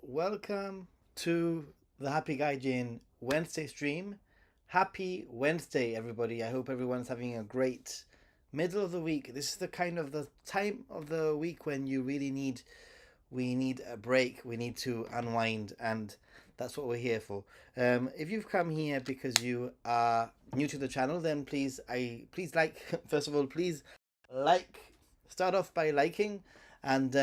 Welcome to the Happy Guy Jane Wednesday stream. Happy Wednesday, everybody. I hope everyone's having a great middle of the week. This is the kind of the time of the week when you really we need a break. We need to unwind, and that's what we're here for. If you've come here because you are new to the channel, then please like. First of all, please like. Start off by liking, and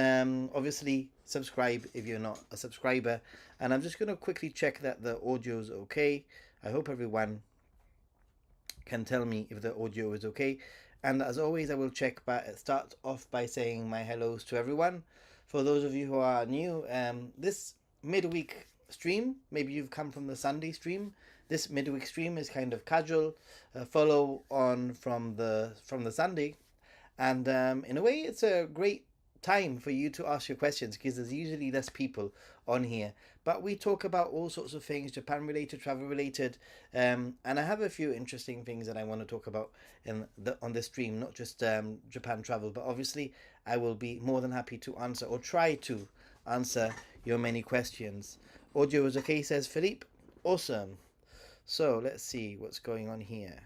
obviously subscribe if you're not a subscriber. And I'm just going to quickly check that the audio is okay. I hope everyone can tell me if the audio is okay. And as always, I will start off by saying my hellos to everyone. For those of you who are new, this midweek stream, maybe you've come from the Sunday stream. This midweek stream is kind of casual, follow on from the Sunday, and in a way, it's a great time for you to ask your questions because there's usually less people on here. But we talk about all sorts of things, Japan related, travel related, and I have a few interesting things that I want to talk about on this stream, not just Japan travel, but obviously I will be more than happy to answer or try to answer your many questions. Audio is okay, says Philippe. Awesome. So let's see what's going on here,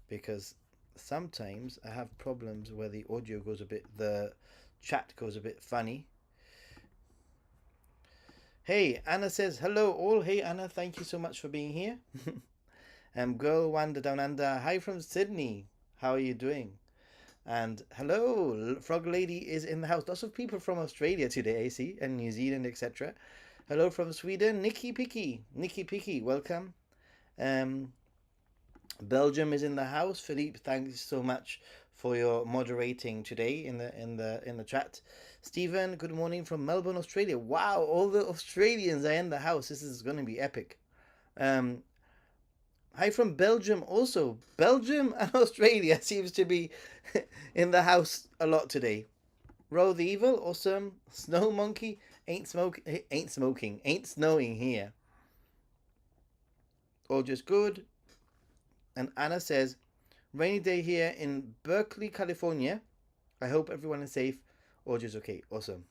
because sometimes I have problems where the audio goes the chat goes a bit funny. Hey, Anna says hello all. Hey Anna, thank you so much for being here. Girl Wanda Down Under, hi from Sydney. How are you doing? And hello, Frog Lady is in the house. Lots of people from Australia today, I see, and New Zealand, etc. Hello from Sweden, Nikki Picky, welcome. Belgium is in the house. Philippe, thanks so much for your moderating today in the chat. Stephen, good morning from Melbourne, Australia. Wow, all the Australians are in the house. This is going to be epic. Hi from Belgium also. Belgium and Australia seems to be in the house a lot today. Ro the Evil, awesome. Snow Monkey, ain't snowing here. All just good. And Anna says, rainy day here in Berkeley, California. I hope everyone is safe. Or just okay. Awesome.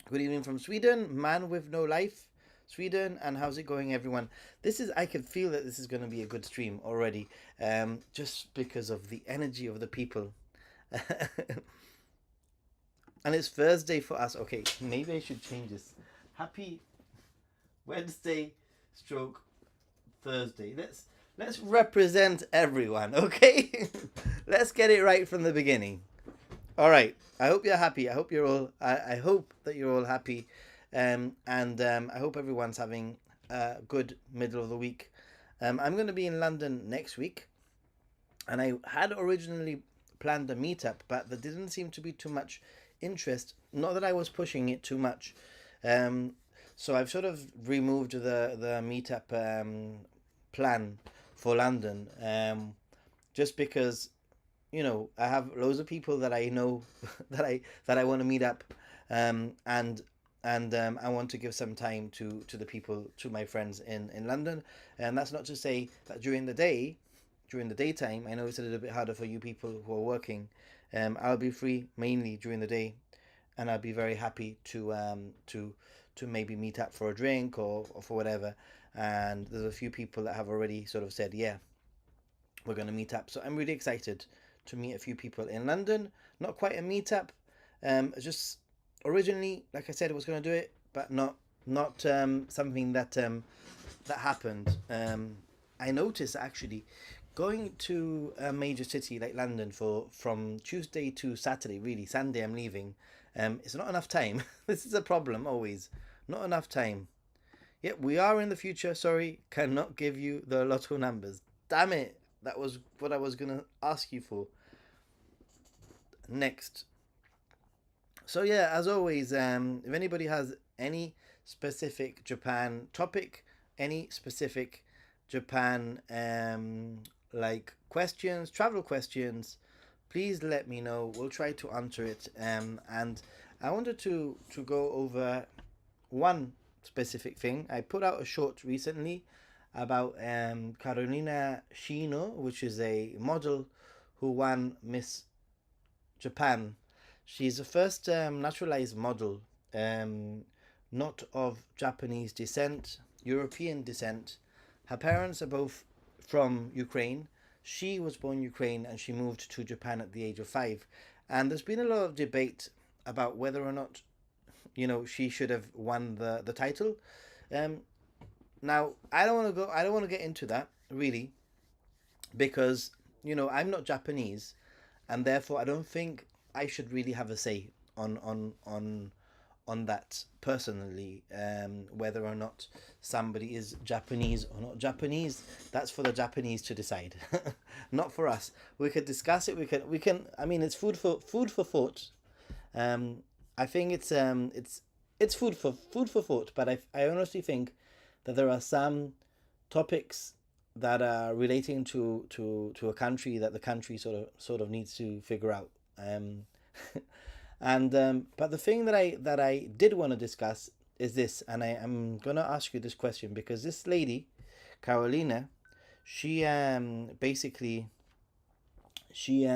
Good evening from Sweden. Man with no life. Sweden. And how's it going, everyone? I can feel that this is going to be a good stream already. Just because of the energy of the people. And it's Thursday for us. Okay, maybe I should change this. Happy Wednesday stroke Thursday. Let's represent everyone, okay? Let's get it right from the beginning. All right. I hope you're happy. I hope you're all. I hope that you're all happy, and I hope everyone's having a good middle of the week. I'm going to be in London next week, and I had originally planned a meetup, but there didn't seem to be too much interest. Not that I was pushing it too much, so I've sort of removed the meetup plan for London, just because, you know, I have loads of people that I know that I want to meet up, and I want to give some time to the people, to my friends in London. And that's not to say that during the daytime, I know it's a little bit harder for you people who are working. I'll be free mainly during the day, and I'll be very happy to maybe meet up for a drink or for whatever. And there's a few people that have already sort of said, yeah, we're going to meet up. So I'm really excited to meet a few people in London. Not quite a meetup. Just originally, like I said, I was going to do it, but not something that happened. I noticed actually going to a major city like London from Tuesday to Saturday, really Sunday I'm leaving. It's not enough time. This is a problem always. Not enough time. Yep, we are in the future. Sorry, cannot give you the lotto numbers. Damn it. That was what I was going to ask you for. Next. So yeah, as always, if anybody has any specific Japan topic, any specific Japan like questions, travel questions, please let me know. We'll try to answer it. And I wanted to go over one specific thing. I put out a short recently about Carolina Shino, which is a model who won Miss Japan. She's the first naturalized model, um, not of Japanese descent, European descent. Her parents are both from Ukraine. She was born in Ukraine and she moved to Japan at the age of 5. And there's been a lot of debate about whether or not, she should have won the title. Um, Now, I don't want to go. I don't want to get into that really, because I'm not Japanese, and therefore I don't think I should really have a say on that personally. Whether or not somebody is Japanese or not Japanese, that's for the Japanese to decide, not for us. We could discuss it. We can. I mean, it's food for thought. I think it's food for thought. But I honestly think that there are some topics that are relating to a country that the country sort of needs to figure out. And but the thing that I did want to discuss is this, and I'm gonna ask you this question because this lady, Carolina, she basically she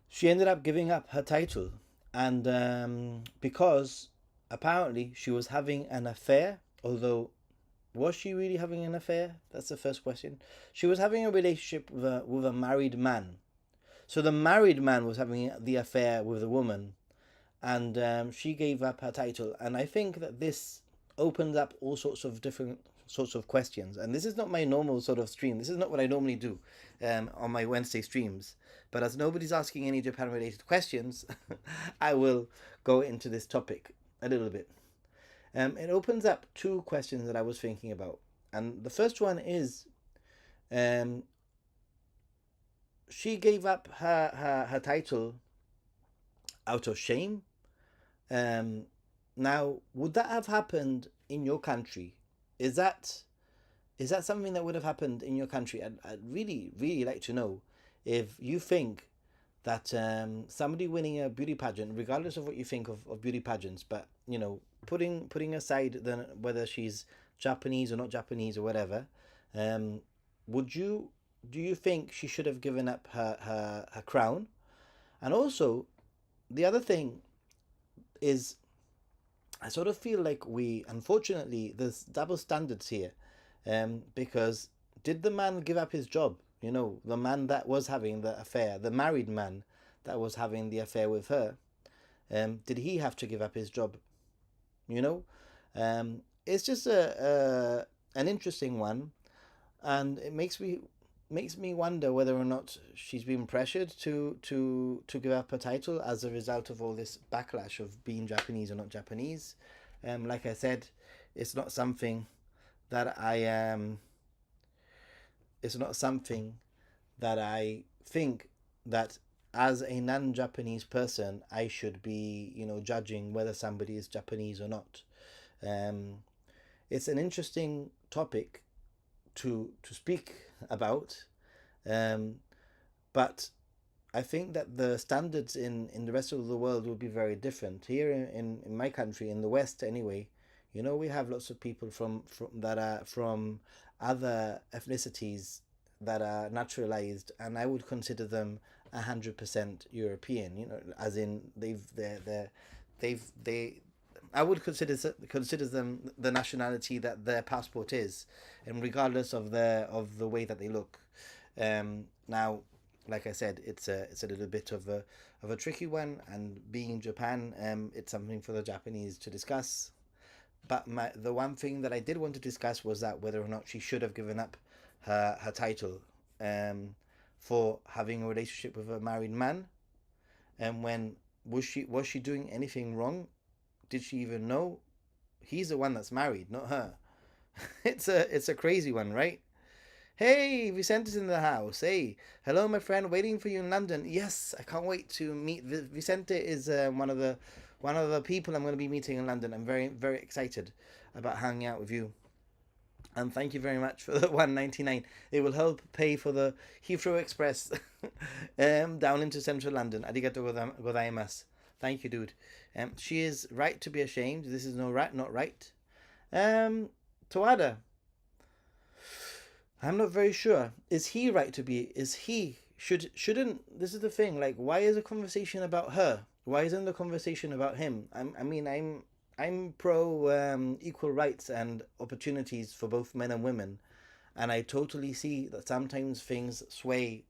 she ended up giving up her title, and because apparently she was having an affair, although was she really having an affair? That's the first question. She was having a relationship with a married man. So the married man was having the affair with the woman, and she gave up her title. And I think that this opens up all sorts of different sorts of questions. And this is not my normal sort of stream. This is not what I normally do on my Wednesday streams. But as nobody's asking any Japan related questions, I will go into this topic a little bit. It opens up two questions that I was thinking about. And the first one is, she gave up her title out of shame. Now, would that have happened in your country? Is that something that would have happened in your country? I'd really, really like to know if you think that somebody winning a beauty pageant, regardless of what you think of beauty pageants, but putting aside whether she's Japanese or not Japanese or whatever, do you think she should have given up her crown? And also, the other thing is, I sort of feel like unfortunately, there's double standards here, because did the man give up his job? The man that was having the affair, the married man that was having the affair with her, did he have to give up his job? It's just an interesting one, and it makes me wonder whether or not she's been pressured to give up her title as a result of all this backlash of being Japanese or not Japanese. Like I said, it's not something that it's not something that I think that as a non-Japanese person I should be judging whether somebody is Japanese or not. It's an interesting topic to speak about, but I think that the standards in the rest of the world will be very different. Here in my country, in the West anyway, we have lots of people from that are from other ethnicities that are naturalized, and I would consider them 100% European. As in they I would consider them the nationality that their passport is, and regardless of the way that they look. Now, like I said, it's a little bit of a tricky one, and being in Japan, it's something for the Japanese to discuss. But the one thing that I did want to discuss was that whether or not she should have given up her title for having a relationship with a married man, and when was she doing anything wrong? Did she even know? He's the one that's married, not her. It's a crazy one, right? Hey, Vicente's in the house. Hey, hello, my friend. Waiting for you in London. Yes, I can't wait to meet. Vicente is one of the people I'm going to be meeting in London. I'm very very excited about hanging out with you. And thank you very much for the 199. It will help pay for the Heathrow Express down into central London. Arigato godaimasu. Thank you, dude. She is right to be ashamed. This is no right, not right. Um, Tawada, I'm not very sure. Is he right to be? Is he shouldn't? This is the thing. Like, why is a conversation about her? Why isn't the conversation about him? I'm pro equal rights and opportunities for both men and women, and I totally see that sometimes things sway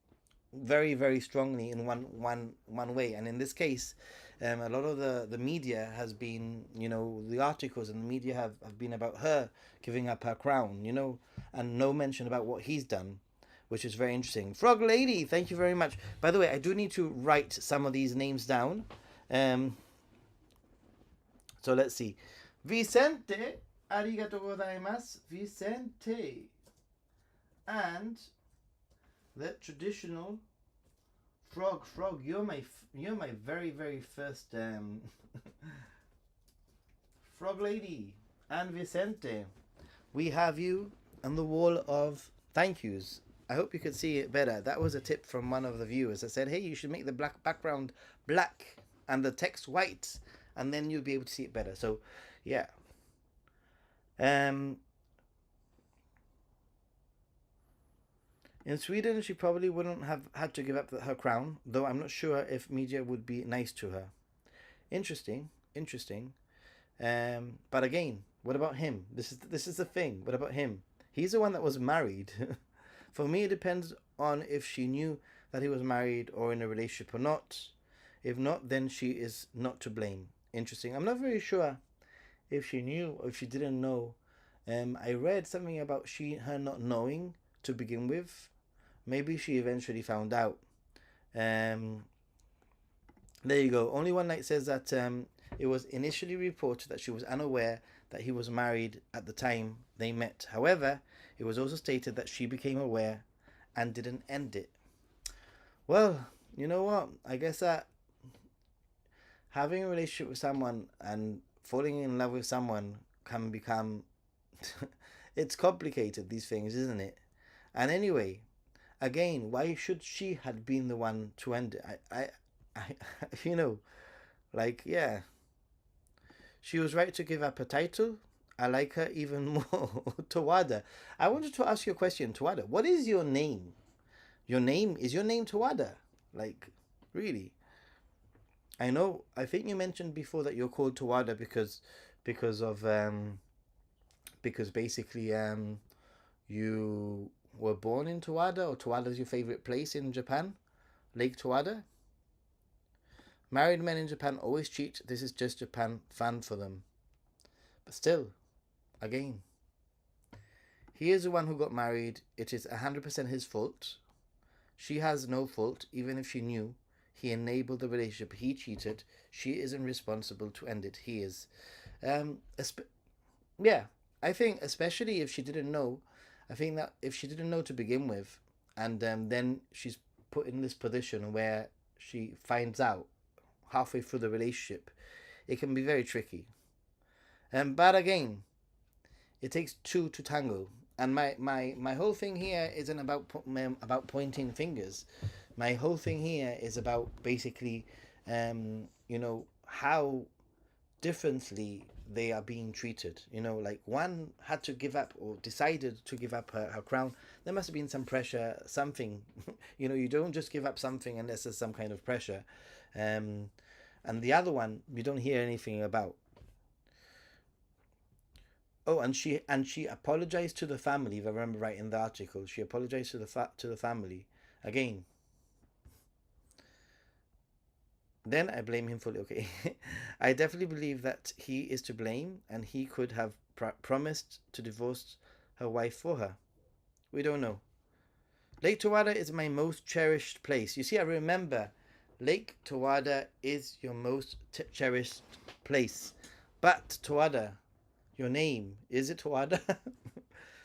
very very strongly in one way. And in this case, a lot of the media has been, the articles and the media have been about her giving up her crown, and no mention about what he's done, which is very interesting. Frog Lady, thank you very much. By the way, I do need to write some of these names down. um so let's see. Vicente, arigato gozaimasu, Vicente. And the traditional frog, you're my very very first frog lady. And Vicente, we have you on the wall of thank yous. I hope you could see it better. That was a tip from one of the viewers. I said, hey, you should make the black background black and the text white, and then you'll be able to see it better. So yeah. um In Sweden, she probably wouldn't have had to give up her crown, though I'm not sure if media would be nice to her. Interesting, interesting. But again, what about him? This is the thing. What about him? He's the one that was married. For me, it depends on if she knew that he was married or in a relationship or not. If not, then she is not to blame. Interesting. I'm not very sure if she knew or if she didn't know. I read something about her not knowing to begin with. Maybe she eventually found out. Um, there you go. Only One Night says that it was initially reported that she was unaware that he was married at the time they met. However, it was also stated that she became aware and didn't end it. Well, you know what? I guess that having a relationship with someone and falling in love with someone can become it's complicated, these things, isn't it? And anyway, again, why should she had been the one to end it? I you know, like, yeah, she was right to give up her title. I like her even more. Tawada, I wanted to ask you a question. Tawada, what is your name? Is your name Tawada? Like, really? I know. I think you mentioned before that you're called Tawada because of because basically you were born in Tawada, or Tawada is your favorite place in Japan, Lake Tawada. Married men in Japan always cheat. This is just Japan fun for them. But still, again, he is the one who got married. It is 100% his fault. She has no fault, even if she knew. He enabled the relationship. He cheated. She isn't responsible to end it. He is. Um, yeah, I think especially if she didn't know. I think that if she didn't know to begin with, and then she's put in this position where she finds out halfway through the relationship, it can be very tricky. But again, it takes two to tango. And my whole thing here isn't about pointing fingers. My whole thing here is about basically, how differently they are being treated. Like, one had to give up or decided to give up her crown. There must have been some pressure, something. You don't just give up something unless there's some kind of pressure. And the other one, you don't hear anything about. Oh, and she apologized to the family. If I remember right in the article, she apologized to the family. Again, then I blame him fully. Okay, I definitely believe that he is to blame, and he could have promised to divorce her wife for her. We don't know. Lake Tawada is my most cherished place. You see, I remember Lake Tawada is your most cherished place. But Tawada, your name, is it Tawada?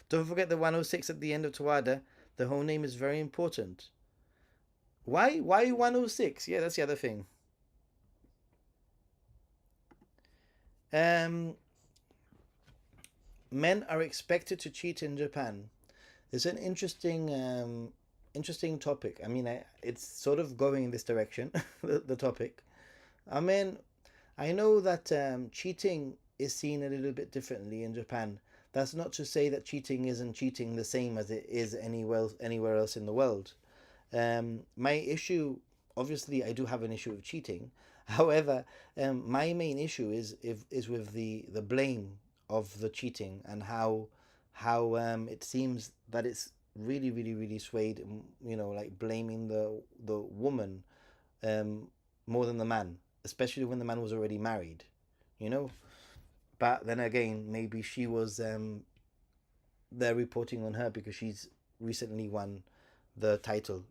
Don't forget the 106 at the end of Tawada. The whole name is very important. Why 106? Yeah, that's the other thing. Um, Men are expected to cheat in Japan. It's an interesting topic. I mean, it's sort of going in this direction. The topic. I mean, I know that cheating is seen a little bit differently in Japan. That's not to say that cheating isn't cheating the same as it is anywhere else in the world. My issue, obviously, I do have an issue with cheating. However, my main issue is with the blame of the cheating and how it seems that it's really swayed. Like blaming the woman um, more than the man, especially when the man was already married. You know. But then again, maybe she was they're reporting on her because she's recently won the title.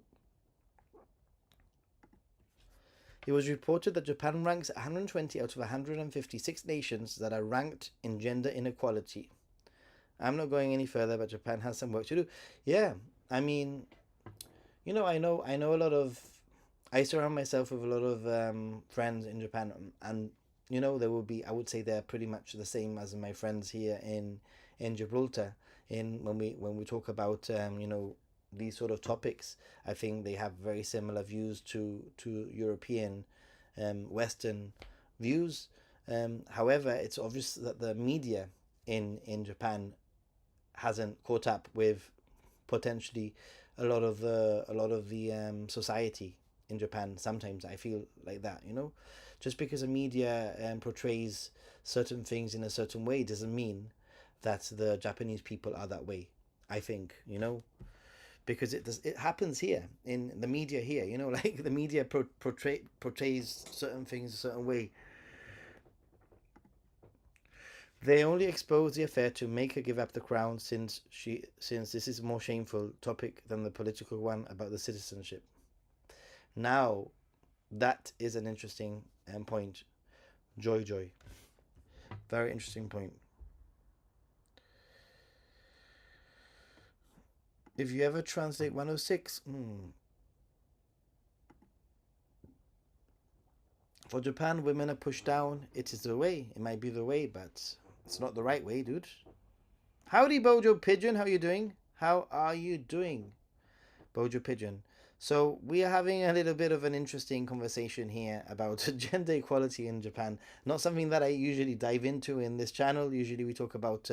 It was reported that Japan ranks 120 out of 156 nations that are ranked in gender inequality. I'm not going any further, but Japan has some work to do. Yeah, I mean, I know a lot of. I surround myself with a lot of friends in Japan, and there will be. I would say they're pretty much the same as my friends here in Gibraltar. In when we talk about these sort of topics, I think they have very similar views to European, Western views. However, it's obvious that the media in Japan hasn't caught up with potentially a lot of the society in Japan. Sometimes I feel like that, just because the media portrays certain things in a certain way doesn't mean that the Japanese people are that way. I think, because it happens here in the media here. Like the media portrays certain things a certain way. They only expose the affair to make her give up the crown, since this is a more shameful topic than the political one about the citizenship. Now, that is an interesting point. Joy. Very interesting point. If you ever translate 106, for Japan, women are pushed down. It is the way. It might be the way, but it's not the right way, dude. Howdy, Bojo Pigeon. How are you doing? How are you doing, Bojo Pigeon? So we are having a little bit of an interesting conversation here about gender equality in Japan. Not something that I usually dive into in this channel. Usually we talk about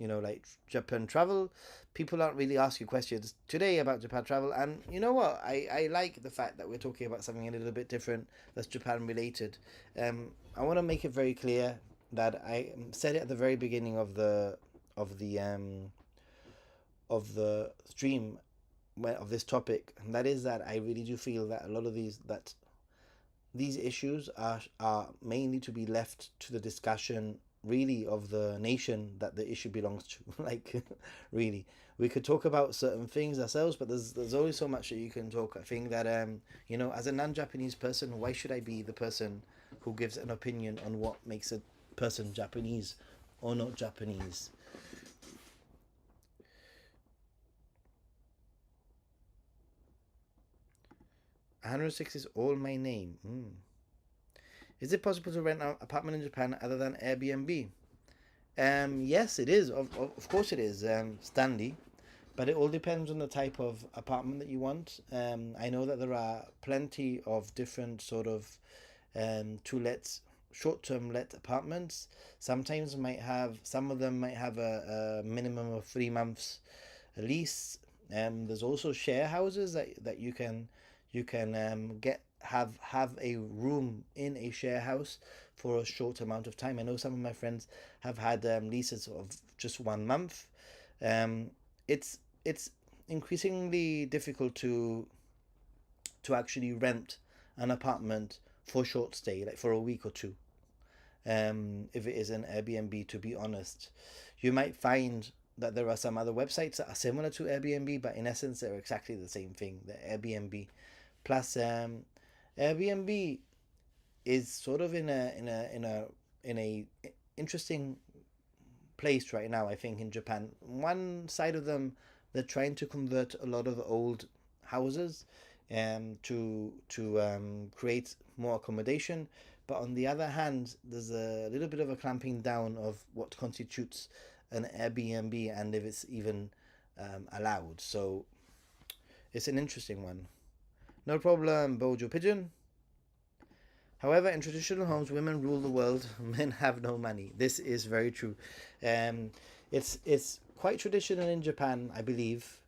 like Japan travel. People aren't really asking questions today about Japan travel, and you know what, I like the fact that we're talking about something a little bit different that's Japan related. I want to make it very clear that I said it at the very beginning of the um of the stream of this topic, and that is that I really do feel that a lot of these issues are mainly to be left to the discussion, really, of the nation that the issue belongs to. Like, really, we could talk about certain things ourselves, but there's only so much that you can talk. I think that as a non-Japanese person, why should I be the person who gives an opinion on what makes a person Japanese or not Japanese? 106 is all my name. Is it possible to rent an apartment in Japan other than Airbnb? Yes, it is. Of course, it is, Stanley. But it all depends on the type of apartment that you want. I know that there are plenty of different sort of to let short-term let apartments. Some of them might have a minimum of 3 months lease. There's also share houses that you can have a room in a share house for a short amount of time. I know some of my friends have had leases of just 1 month. It's increasingly difficult to actually rent an apartment for short stay, like for a week or two. If it is an Airbnb, to be honest, you might find that there are some other websites that are similar to Airbnb, but in essence, they're exactly the same thing. The Airbnb plus Airbnb is sort of in a interesting placed right now, I think, in Japan. One side of them, they're trying to convert a lot of old houses to create more accommodation. But on the other hand, there's a little bit of a clamping down of what constitutes an Airbnb and if it's even allowed. So it's an interesting one. No problem, Bojo Pigeon. However, in traditional homes, women rule the world. Men have no money. This is very true. Um, it's quite traditional in Japan, I believe,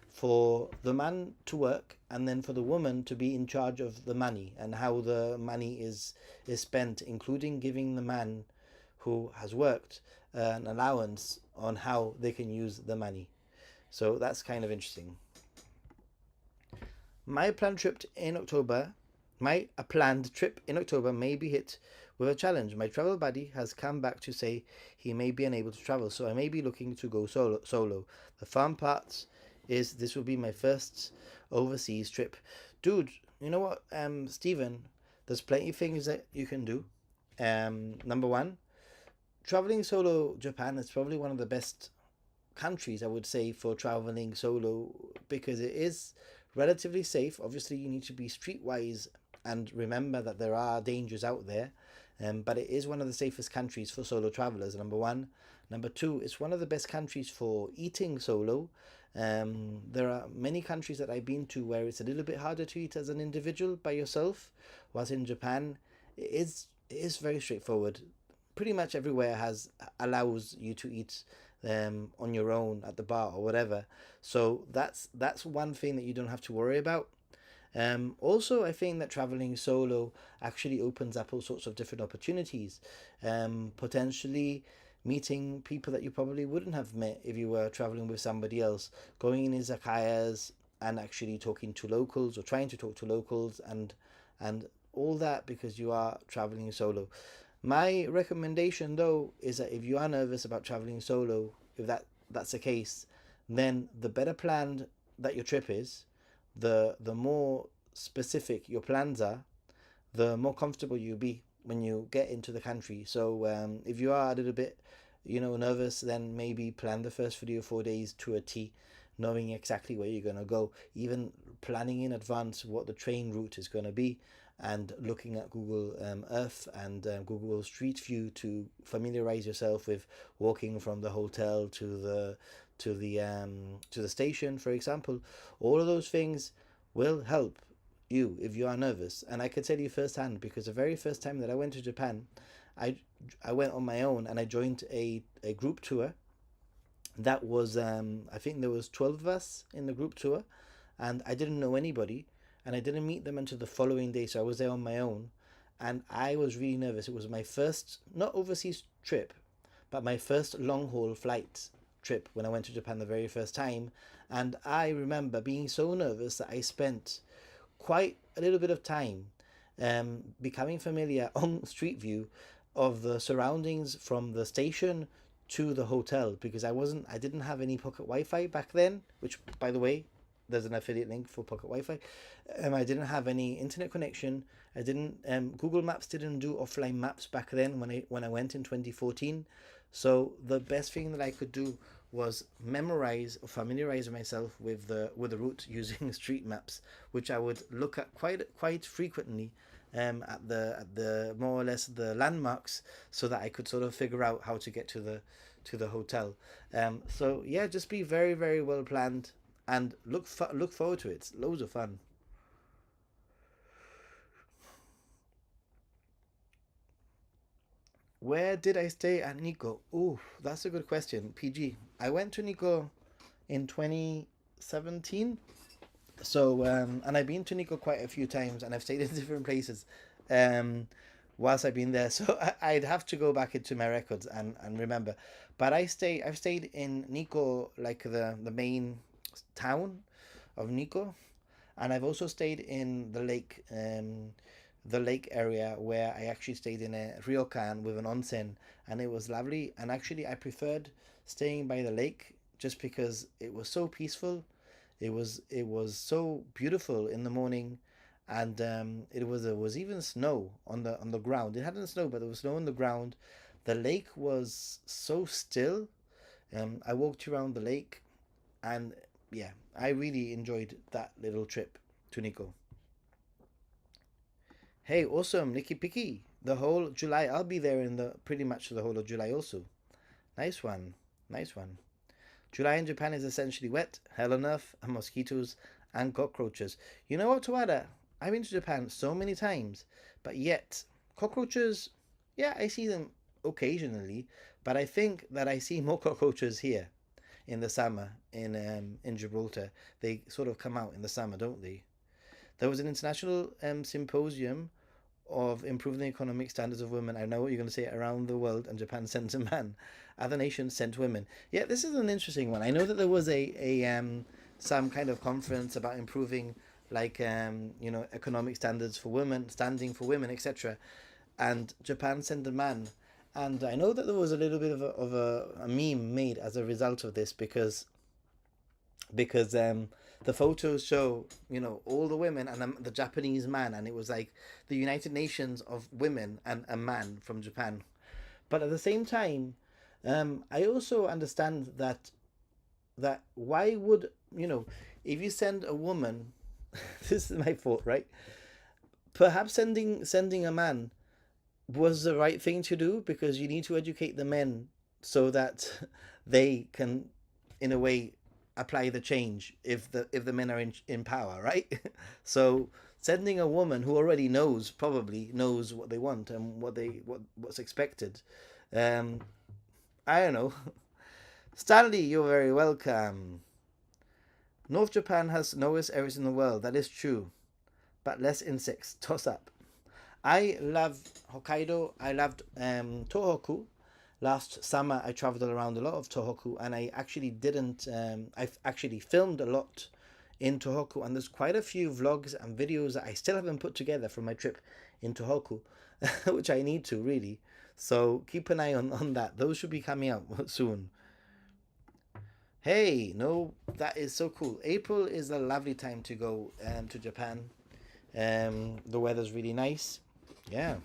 for the man to work and then for the woman to be in charge of the money and how the money is spent, including giving the man who has worked an allowance on how they can use the money. So that's kind of interesting. My planned trip in October My a planned trip in October may be hit with a challenge. My travel buddy has come back to say he may be unable to travel, so I may be looking to go solo. The fun part is this will be my first overseas trip. Dude, you know what, Stephen, there's plenty of things that you can do. Number one, traveling solo Japan is probably one of the best countries, I would say, for traveling solo because it is relatively safe. Obviously, you need to be streetwise and remember that there are dangers out there, but it is one of the safest countries for solo travelers, number one. Number two, it's one of the best countries for eating solo. There are many countries that I've been to where it's a little bit harder to eat as an individual by yourself, whilst in Japan, it is very straightforward. Pretty much everywhere allows you to eat on your own at the bar or whatever. So that's one thing that you don't have to worry about. Also, I think that traveling solo actually opens up all sorts of different opportunities. Potentially meeting people that you probably wouldn't have met if you were traveling with somebody else, going in izakayas and actually talking to locals or trying to talk to locals and all that because you are traveling solo. My recommendation though is that if you are nervous about traveling solo, if that's the case, then the better planned that your trip is, the more specific your plans are, the more comfortable you'll be when you get into the country. So if you are a little bit, nervous, then maybe plan the first 3 or 4 days to a T, knowing exactly where you're going to go, even planning in advance what the train route is going to be, and looking at Google Earth and Google Street View to familiarize yourself with walking from the hotel to the station, for example. All of those things will help you if you are nervous. And I can tell you firsthand because the very first time that I went to Japan, I went on my own and I joined a group tour. That was I think there was 12 of us in the group tour, and I didn't know anybody and I didn't meet them until the following day. So I was there on my own and I was really nervous. It was my first, not overseas trip, but my first long haul flight trip when I went to Japan the very first time. And I remember being so nervous that I spent quite a little bit of time becoming familiar on Street View of the surroundings from the station to the hotel because I didn't have any pocket Wi-Fi back then, which by the way, there's an affiliate link for pocket Wi-Fi. I didn't have any internet connection. I didn't. Google Maps didn't do offline maps back then when I went in 2014. So the best thing that I could do was memorize or familiarize myself with the route using street maps, which I would look at quite frequently at the more or less the landmarks, so that I could sort of figure out how to get to the hotel. So yeah, just be very very well planned and look forward to it. It's loads of fun. Where did I stay at Nico? Oh, that's a good question. PG. I went to Nico in 2017. So, and I've been to Nico quite a few times and I've stayed in different places whilst I've been there. So I'd have to go back into my records and remember. But I've stayed in Nico, like the main town of Nico. And I've also stayed in the lake area where I actually stayed in a ryokan with an onsen, and it was lovely. And actually, I preferred staying by the lake just because it was so peaceful. It was so beautiful in the morning, and there was even snow on the ground. It hadn't snowed, but there was snow on the ground. The lake was so still. I walked around the lake, and yeah, I really enjoyed that little trip to Nico. Hey, awesome, Nicky Picky. The whole July, I'll be there in the pretty much the whole of July also. Nice one, nice one. July in Japan is essentially wet, hell on earth, and mosquitoes and cockroaches. You know what, Tawada? I've been to Japan so many times, but yet cockroaches, yeah, I see them occasionally, but I think that I see more cockroaches here in the summer in Gibraltar. They sort of come out in the summer, don't they? There was an international symposium of improving the economic standards of women. I know what you're going to say, around the world, and Japan sent a man. Other nations sent women. Yeah, this is an interesting one. I know that there was a some kind of conference about improving like economic standards for women, standing for women, etc. And Japan sent a man. And I know that there was a little bit of a meme made as a result of this because the photos show all the women and the Japanese man, and it was like the United Nations of women and a man from Japan. But at the same time, I also understand that why would if you send a woman, this is my thought, right? Perhaps sending a man was the right thing to do, because you need to educate the men so that they can, in a way, apply the change if the men are in power, right? So sending a woman who already probably knows what they want and what's expected. Um, I don't know. Stanley, you're very welcome. North Japan has lowest areas in the world. That is true, but less insects. Toss up. I love Hokkaido. I loved Tohoku. Last summer, I traveled around a lot of Tohoku, and I actually didn't. I've actually filmed a lot in Tohoku, and there's quite a few vlogs and videos that I still haven't put together from my trip in Tohoku, which I need to really. So keep an eye on that. Those should be coming out soon. Hey, no, that is so cool. April is a lovely time to go to Japan. The weather's really nice. Yeah.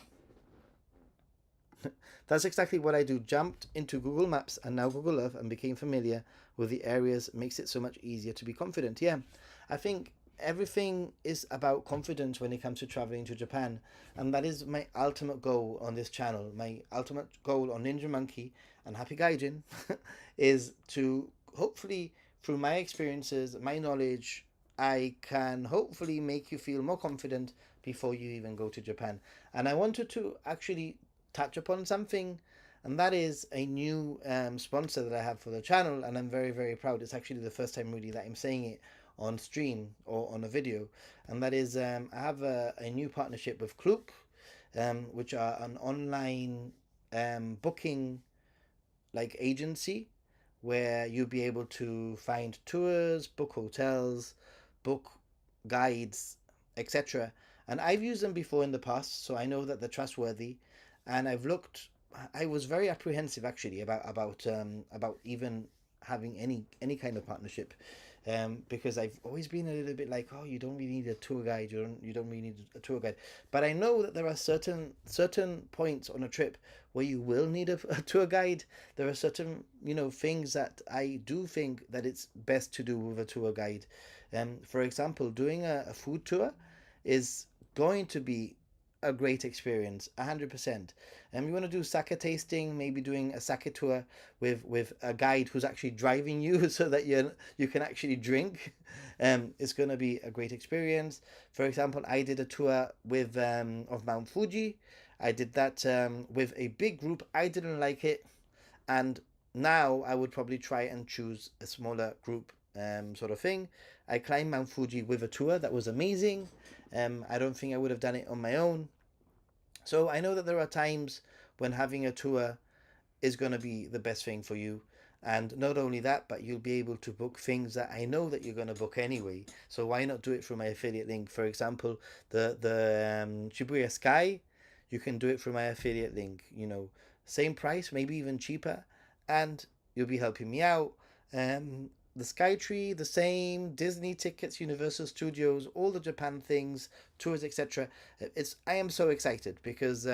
That's exactly what I do. Jumped into Google Maps and now Google Earth and became familiar with the areas. Makes it so much easier to be confident. Yeah, I think everything is about confidence when it comes to traveling to Japan. And that is my ultimate goal on this channel. My ultimate goal on Ninja Monkey and Happy Gaijin is to hopefully, through my experiences, my knowledge, I can hopefully make you feel more confident before you even go to Japan. And I wanted to actually touch upon something, and that is a new sponsor that I have for the channel, and I'm very, very proud. It's actually the first time really that I'm saying it on stream or on a video, and that is I have a new partnership with Klook, which are an online booking like agency where you'll be able to find tours, book hotels, book guides, etc. And I've used them before in the past, so I know that they're trustworthy. And I've looked. I was very apprehensive actually about even having any kind of partnership, because I've always been a little bit like, oh, you don't really need a tour guide. You don't really need a tour guide. But I know that there are certain points on a trip where you will need a tour guide. There are certain things that I do think that it's best to do with a tour guide. For example, doing a food tour is going to be a great experience, 100%. And you want to do sake tasting, maybe doing a sake tour with a guide who's actually driving you so that you can actually drink. It's going to be a great experience. For example, I did a tour with of Mount Fuji. I did that with a big group. I didn't like it, and now I would probably try and choose a smaller group sort of thing. I climbed Mount Fuji with a tour that was amazing. I don't think I would have done it on my own. So I know that there are times when having a tour is going to be the best thing for you. And not only that, but you'll be able to book things that I know that you're going to book anyway. So why not do it through my affiliate link? For example, the Shibuya Sky, you can do it through my affiliate link. Same price, maybe even cheaper, and you'll be helping me out. The Skytree, the same. Disney tickets, Universal Studios, all the Japan things, tours, etc. I am so excited because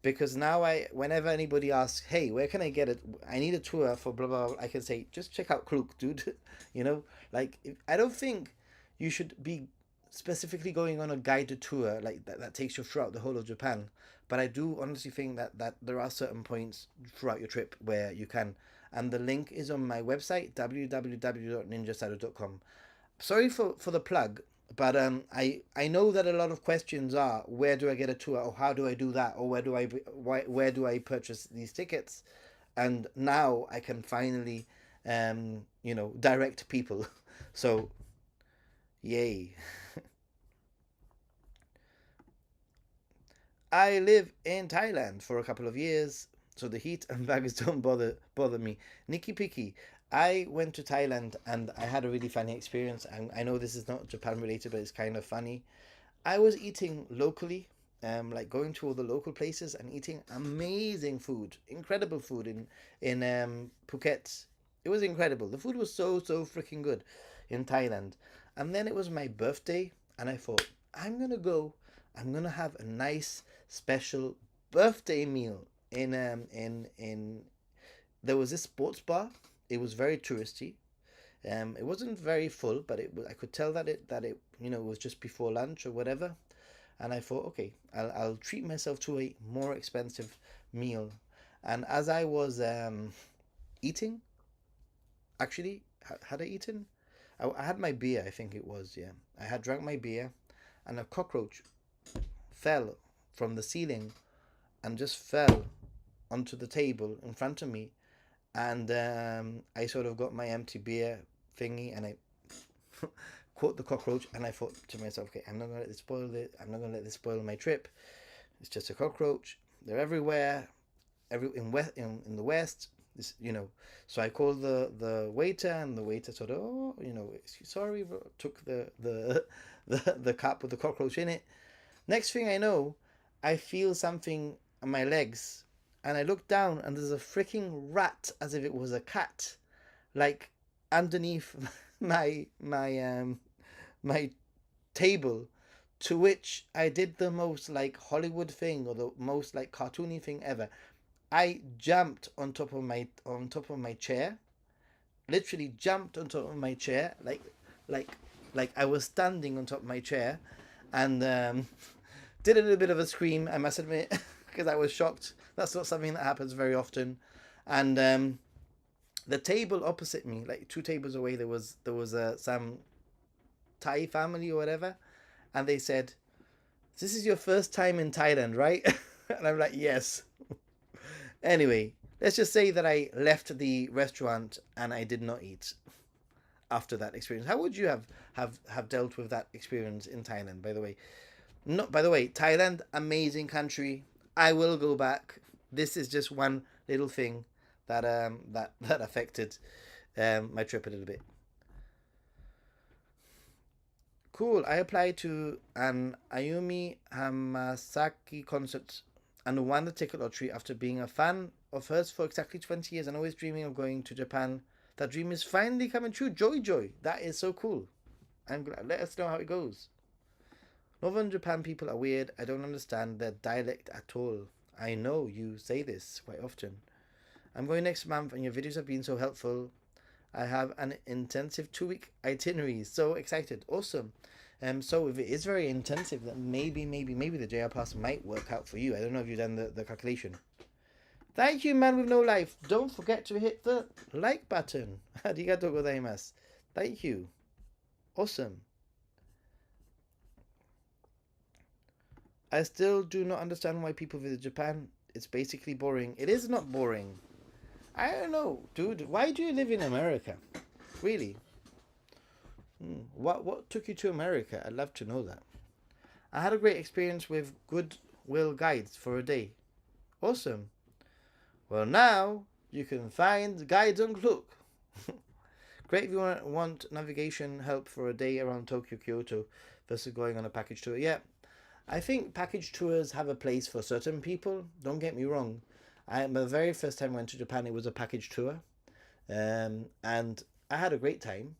because now whenever anybody asks, hey, where can I get it? I need a tour for blah blah, blah, I can say, just check out Klook, dude. You know, like I don't think you should be specifically going on a guided tour like that takes you throughout the whole of Japan. But I do honestly think that there are certain points throughout your trip where you can. And the link is on my website, www.ninjasado.com. Sorry for the plug, but I know that a lot of questions are, where do I get a tour, or how do I do that, or where do I purchase these tickets, and now I can finally direct people. So yay. I live in Thailand for a couple of years, so the heat and baggage don't bother me. Nicky Picky. I went to Thailand and I had a really funny experience. And I know this is not Japan related, but it's kind of funny. I was eating locally, like going to all the local places and eating amazing food, incredible food in Phuket. It was incredible. The food was so freaking good in Thailand. And then it was my birthday, and I thought, I'm gonna go. I'm gonna have a nice special birthday meal in. There was this sports bar. It was very touristy. It wasn't very full, but I could tell that it was just before lunch or whatever. And I thought, okay, I'll treat myself to a more expensive meal. And as I was eating, actually, had I eaten? I had my beer, I think it was, yeah. I had drank my beer, and a cockroach fell from the ceiling and just fell onto the table in front of me. And I sort of got my empty beer thingy, and I caught the cockroach, and I thought to myself, okay, I'm not gonna let this spoil it. I'm not gonna let this spoil my trip. It's just a cockroach. They're everywhere, in the west. This. So I called the waiter, and the waiter sort of, sorry, bro, took the cup with the cockroach in it. Next thing I know, I feel something on my legs, and I look down, and there's a freaking rat, as if it was a cat, like underneath my table. To which I did the most like Hollywood thing, or the most like cartoony thing ever. I jumped on top of my chair, literally jumped on top of my chair, like like I was standing on top of my chair, and did a little bit of a scream, I must admit, because I was shocked. That's not something that happens very often. And the table opposite me, like 2 tables away, there was some Thai family or whatever, and they said, "This is your first time in Thailand, right?" And I'm like, "Yes." Anyway, let's just say that I left the restaurant and I did not eat after that experience. How would you have dealt with that experience in Thailand, by the way? Not by the way, Thailand, amazing country. I will go back. This is just one little thing that affected my trip a little bit. Cool. I applied to an Ayumi Hamasaki concert and won the ticket lottery after being a fan of hers for exactly 20 years and always dreaming of going to Japan. That dream is finally coming true. Joy, joy. That is so cool. I'm glad. Let us know how it goes. Northern Japan people are weird. I don't understand their dialect at all. I know you say this quite often. I'm going next month, and your videos have been so helpful. I have an intensive 2-week itinerary. So excited. Awesome. So if it is very intensive, then maybe the JR Pass might work out for you. I don't know if you've done the calculation. Thank you, man with no life. Don't forget to hit the like button. Arigatou gozaimasu. Thank you. Awesome. I still do not understand why people visit Japan. It's basically boring. It is not boring. I don't know, dude. Why do you live in America? Really? What took you to America? I'd love to know that. I had a great experience with Goodwill Guides for a day. Awesome. Well, now you can find guides on Klook. Great if you want navigation help for a day around Tokyo, Kyoto versus going on a package tour. Yeah, I think package tours have a place for certain people. Don't get me wrong. The very first time I went to Japan, it was a package tour. And I had a great time.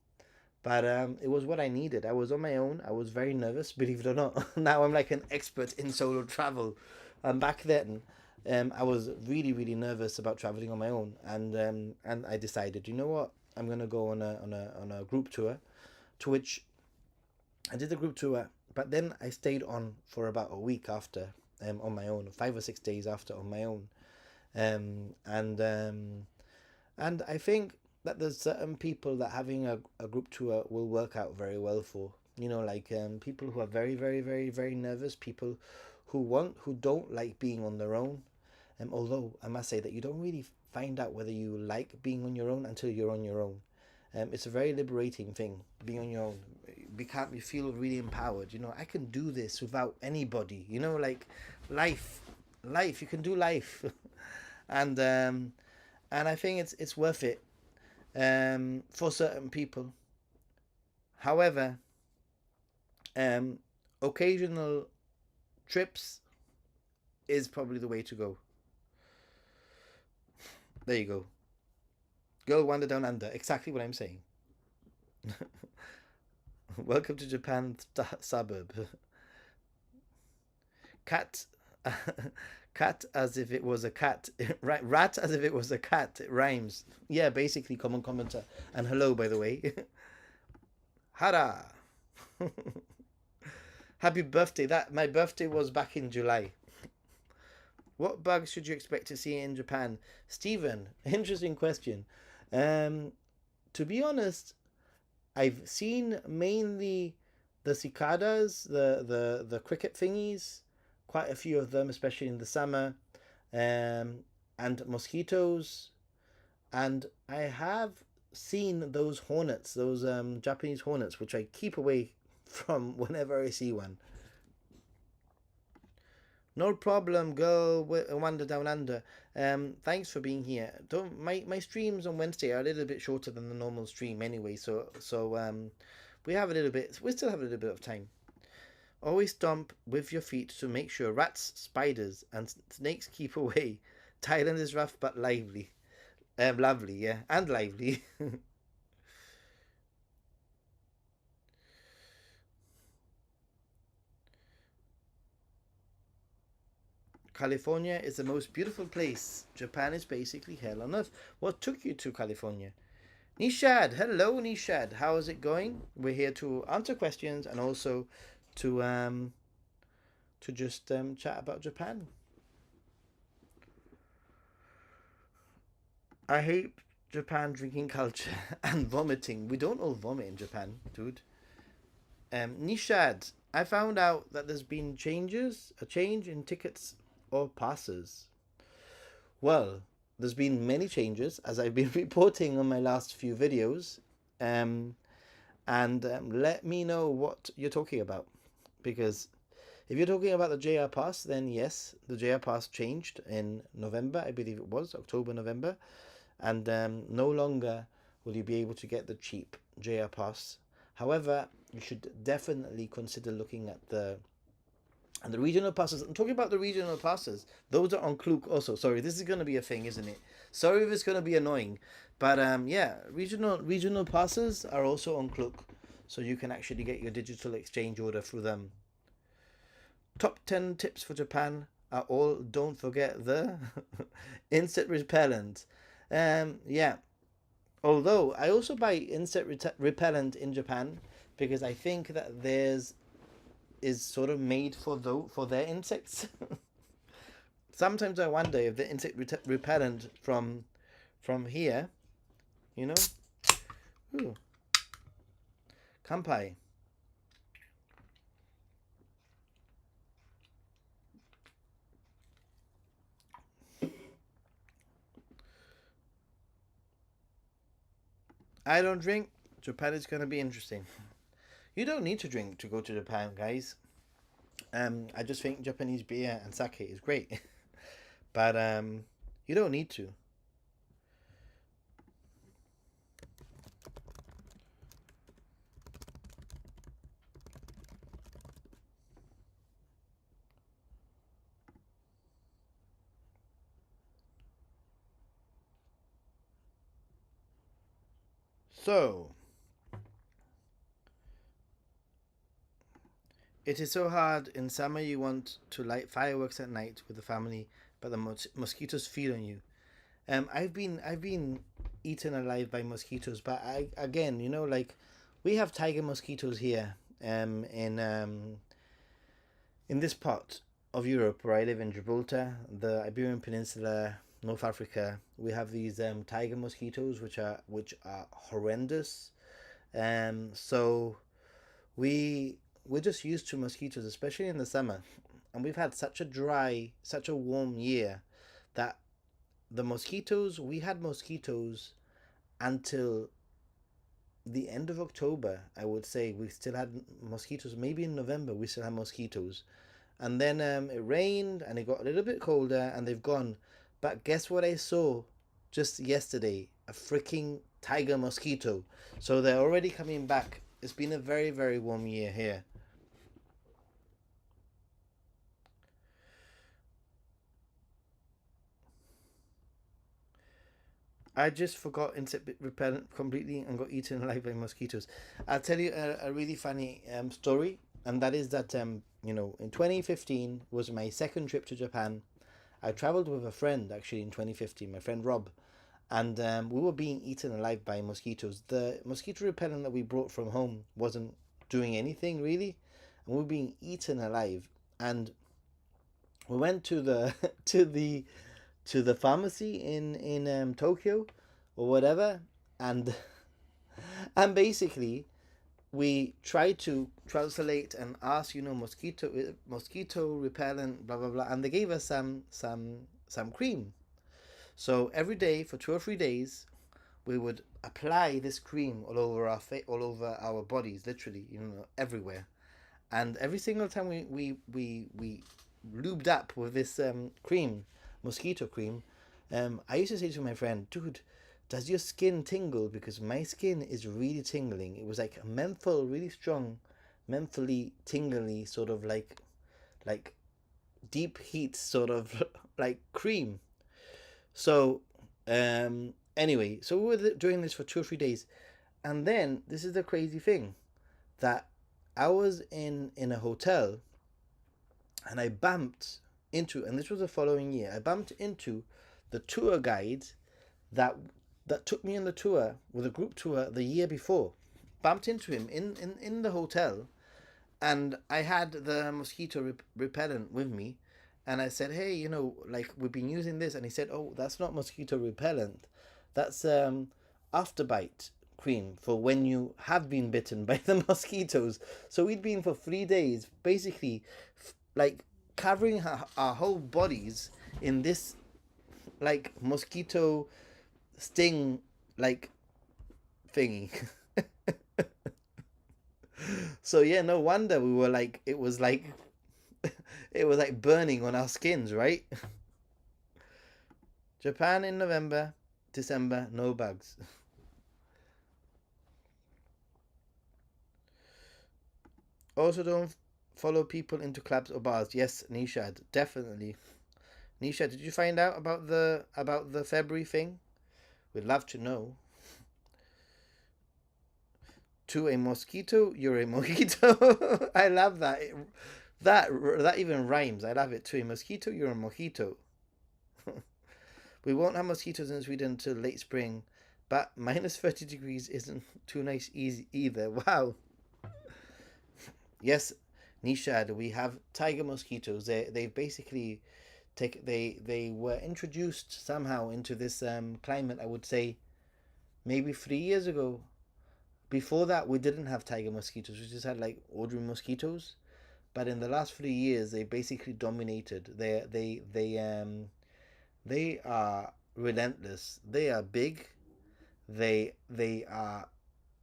But it was what I needed. I was on my own. I was very nervous, believe it or not. Now I'm like an expert in solo travel. And back then, I was really, really nervous about traveling on my own, and I decided, you know what, I'm gonna go on a group tour, to which I did the group tour, but then I stayed on for about a week after, on my own, 5 or 6 days after on my own, um, and um, and I think that there's certain people that having a group tour will work out very well for. Like people who are very, very, very, very nervous, people who don't like being on their own. Although I must say that you don't really find out whether you like being on your own until you're on your own. It's a very liberating thing, being on your own. You feel really empowered. I can do this without anybody. Like life, life. You can do life, and I think it's worth it for certain people. However, um, occasional trips is probably the way to go. There you go. Girl Wander Down Under. Exactly what I'm saying. Welcome to Japan suburb. Cat. Cat as if it was a cat. Right, rat as if it was a cat. It rhymes. Yeah, basically common commenter. And hello, by the way. Hara. Happy birthday. That my birthday was back in July. What bugs should you expect to see in Japan? Stephen, interesting question. Um, to be honest, I've seen mainly the cicadas, the cricket thingies, quite a few of them, especially in the summer, and mosquitoes. And I have seen those hornets, those Japanese hornets, which I keep away from whenever I see one. No problem, girl. Wander down under. Thanks for being here. Don't my streams on Wednesday are a little bit shorter than the normal stream anyway, so we have a little bit. We still have a little bit of time. Always stomp with your feet to make sure rats, spiders, and snakes keep away. Thailand is rough but lively. Lovely, yeah, and lively. California is the most beautiful place. Japan is basically hell on earth. What took you to California? Nishad, hello Nishad. How is it going? We're here to answer questions and also to just chat about Japan. I hate Japan drinking culture and vomiting. We don't all vomit in Japan, dude. Nishad, I found out that there's been a change in tickets or passes. Well, there's been many changes as I've been reporting on my last few videos. Um, and let me know what you're talking about. Because if you're talking about the JR Pass, then yes, the JR Pass changed in November, I believe it was, October, November. And no longer will you be able to get the cheap JR Pass. However, you should definitely consider looking at the regional passes. I'm talking about the regional passes. Those are on Klook also. Sorry, this is going to be a thing, isn't it? Sorry if it's going to be annoying. But yeah, regional passes are also on Klook. So you can actually get your digital exchange order through them. Top 10 tips for Japan are all don't forget the insect repellent. Yeah. Although I also buy insect repellent in Japan because I think that theirs is sort of made for their insects. Sometimes I wonder if the insect repellent from here, you know. Ooh, kampai. I don't drink. Japan is going to be interesting. You don't need to drink to go to Japan, guys. I just think Japanese beer and sake is great, but you don't need to. So, it is so hard in summer. You want to light fireworks at night with the family, but the mosquitoes feed on you. I've been eaten alive by mosquitoes, but I again, like we have tiger mosquitoes here, in this part of Europe where I live in Gibraltar, the Iberian Peninsula, North Africa. We have these tiger mosquitoes, which are horrendous. So we're just used to mosquitoes, especially in the summer, and we've had such a warm year that we had mosquitoes until the end of October. I would say we still had mosquitoes. Maybe in November we still had mosquitoes, and then it rained and it got a little bit colder and they've gone. But guess what I saw just yesterday? A freaking tiger mosquito. So they're already coming back. It's been a very, very warm year here. I just forgot insect repellent completely and got eaten alive by mosquitoes. I'll tell you a really funny story, and that is that in 2015 was my second trip to Japan. I traveled with a friend actually in 2015, my friend Rob, and we were being eaten alive by mosquitoes. The mosquito repellent that we brought from home wasn't doing anything really, and we were being eaten alive. And we went to the to the pharmacy in Tokyo or whatever, and and basically we tried to translate and ask, mosquito repellent, blah blah blah, and they gave us some cream. So every day for 2 or 3 days, we would apply this cream all over our bodies, literally, everywhere. And every single time we lubed up with this cream, mosquito cream, I used to say to my friend, dude, does your skin tingle? Because my skin is really tingling. It was like a menthol, really strong, mentally tingly, sort of like deep heat, sort of like cream. So, anyway, so we were doing this for 2 or 3 days, and then this is the crazy thing that I was in a hotel, and I bumped into, and this was the following year, I bumped into the tour guide that that took me on the tour with a group tour the year before. Bumped into him in the hotel, and I had the mosquito repellent with me, and I said, hey, like we've been using this, and he said, oh, that's not mosquito repellent, that's afterbite cream for when you have been bitten by the mosquitoes. So we'd been for 3 days, basically, like covering our whole bodies in this like mosquito sting like thingy. So yeah, no wonder we were like, it was like it was like burning on our skins, right? Japan in November, December, no bugs. Also, don't follow people into clubs or bars. Yes, Nishad, definitely. Nisha, did you find out about the February thing? We'd love to know. To a mosquito, you're a mosquito. I love that. That even rhymes. I love it. To a mosquito, you're a mojito. We won't have mosquitoes in Sweden until late spring, but minus 30 degrees isn't too nice easy either. Wow. Yes, Nishad, we have tiger mosquitoes. They basically they were introduced somehow into this climate. I would say maybe 3 years ago. Before that, we didn't have tiger mosquitoes. We just had like ordinary mosquitoes. But in the last 3 years, they basically dominated. They are relentless. They are big. They are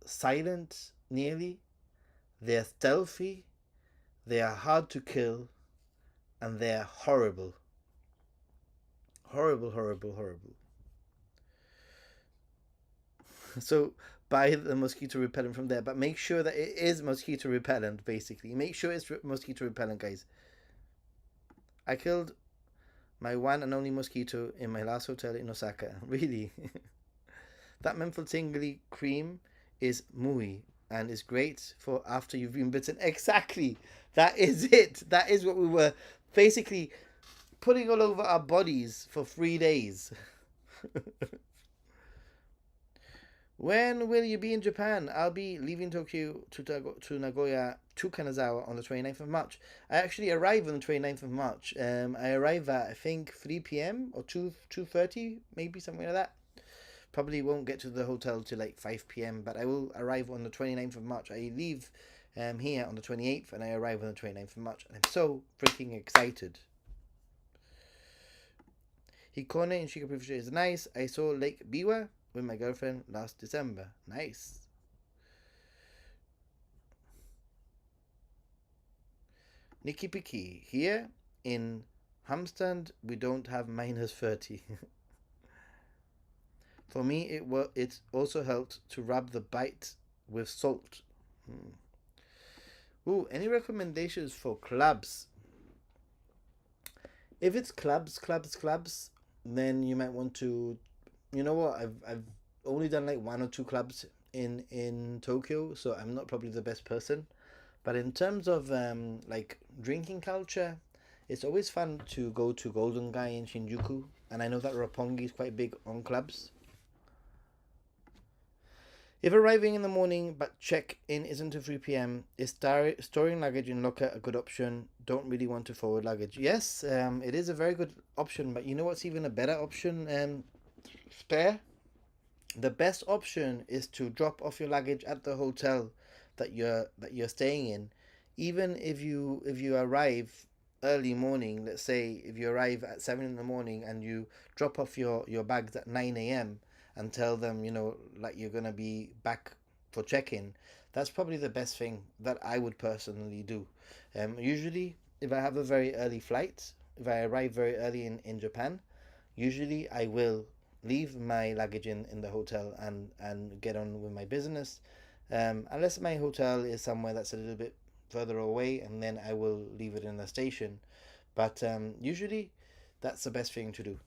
silent nearly. They're stealthy. They are hard to kill, and they're horrible. Horrible, horrible, horrible. So buy the mosquito repellent from there, but make sure that it is mosquito repellent. Basically, make sure it's mosquito repellent, guys. I killed my one and only mosquito in my last hotel in Osaka. Really, that menthol tingly cream is muy and is great for after you've been bitten. Exactly, that is it. That is what we were basically. putting all over our bodies for 3 days. When will you be in Japan? I'll be leaving Tokyo to Nagoya to Kanazawa on the 29th of March. I actually arrive on the 29th of March. I arrive at, I think, 3 p.m. or 2:30, maybe something like that. Probably won't get to the hotel till like 5 p.m., but I will arrive on the 29th of March. I leave here on the 28th and I arrive on the 29th of March. And I'm so freaking excited. Hikone in Shika Prefecture is nice. I saw Lake Biwa with my girlfriend last December. Nice. Nikki Piki. Here in Hamstand, we don't have -30. For me, it also helped to rub the bite with salt. Ooh, any recommendations for clubs? If it's clubs, then you might want to. You know what? I've only done like one or two clubs in Tokyo, so I'm not probably the best person. But in terms of like drinking culture, it's always fun to go to Golden Guy in Shinjuku, and I know that Roppongi is quite big on clubs. If arriving in the morning but check-in isn't till 3 p.m., is storing luggage in locker a good option? Don't really want to forward luggage. Yes, it is a very good option, but you know what's even a better option, Spare? The best option is to drop off your luggage at the hotel that you're staying in. Even if you arrive early morning, let's say if you arrive at 7 in the morning and you drop off your bags at 9 a.m. and tell them, like you're gonna be back for check-in, that's probably the best thing that I would personally do. Usually, if I have a very early flight, if I arrive very early in Japan, usually I will leave my luggage in the hotel and get on with my business. Unless my hotel is somewhere that's a little bit further away, and then I will leave it in the station. But usually, that's the best thing to do.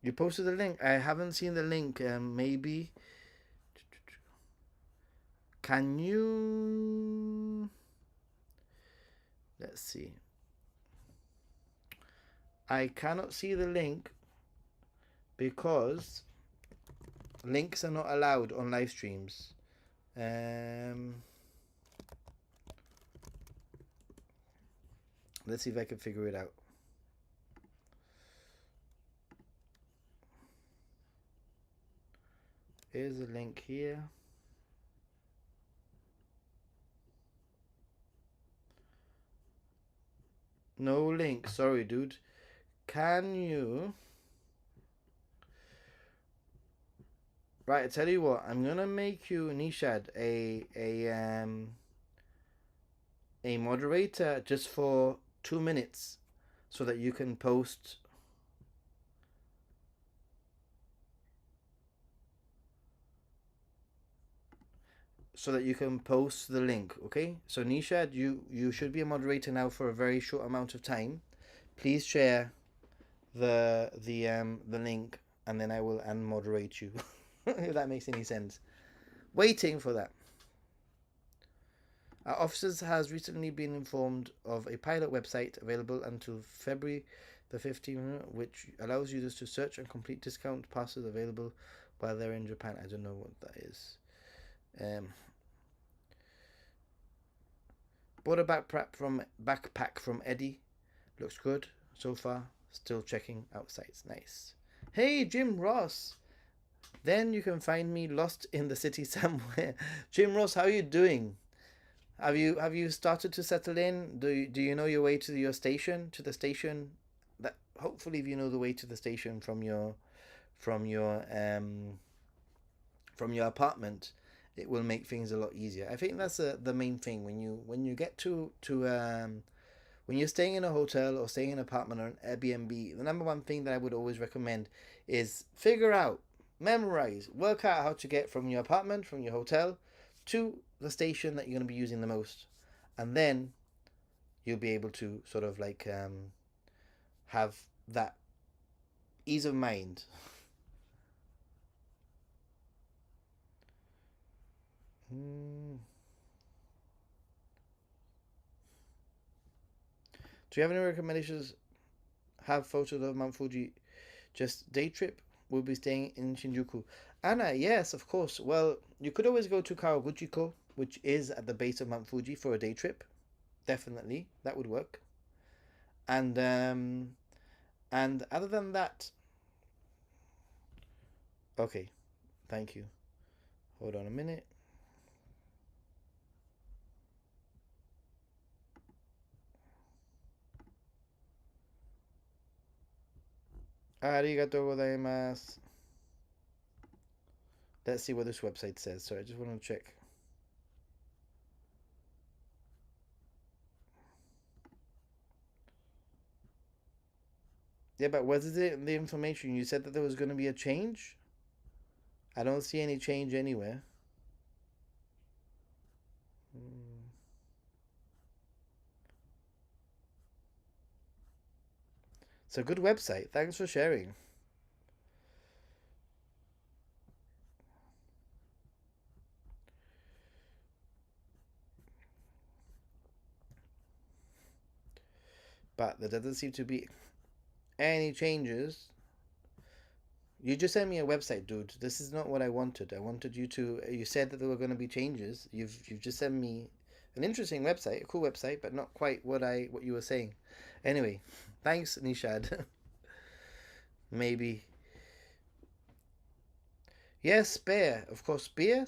You posted the link. I haven't seen the link. Maybe. Can you? Let's see. I cannot see the link because links are not allowed on live streams. Let's see if I can figure it out. Here's a link here. No link. Sorry, dude. Can you? Right, I tell you what. I'm gonna make you, Nishad, a moderator just for 2 minutes, so that you can post. So that you can post the link, okay? So Nishad, you should be a moderator now for a very short amount of time. Please share the link, and then I will unmoderate you. If that makes any sense. Waiting for that. Our officers has recently been informed of a pilot website available until February the 15th, which allows users to search and complete discount passes available while they're in Japan. I don't know what that is. Bought a backpack from Eddie. Looks good so far. Still checking out sites. Nice. Hey, Jim Ross. Then you can find me lost in the city somewhere. Jim Ross, how are you doing? Have you started to settle in? Do you know your way to your station? To the station? That hopefully, if you know the way to the station from your apartment, it will make things a lot easier. I think that's the main thing when you get to when you're staying in a hotel or staying in an apartment or an Airbnb. The number one thing that I would always recommend is figure out, memorize, work out how to get from your apartment, from your hotel, to the station that you're going to be using the most, and then you'll be able to sort of like have that ease of mind. Do you have any recommendations? Have photos of Mount Fuji? Just day trip? We'll be staying in Shinjuku. Anna, yes, of course. Well, you could always go to Kawaguchiko, which is at the base of Mount Fuji, for a day trip. Definitely, that would work. And and other than that, okay, thank you. Hold on a minute. Arigatou gozaimasu. Let's see what this website says. So I just want to check. Yeah, but what is it? The information you said that there was going to be a change. I don't see any change anywhere. It's a good website. Thanks for sharing. But there doesn't seem to be any changes. You just sent me a website, dude. This is not what I wanted. I wanted you to. You said that there were going to be changes. You've just sent me an interesting website, a cool website, but not quite what you were saying. Anyway, thanks, Nishad. Maybe. Yes, spare. Of course, spear.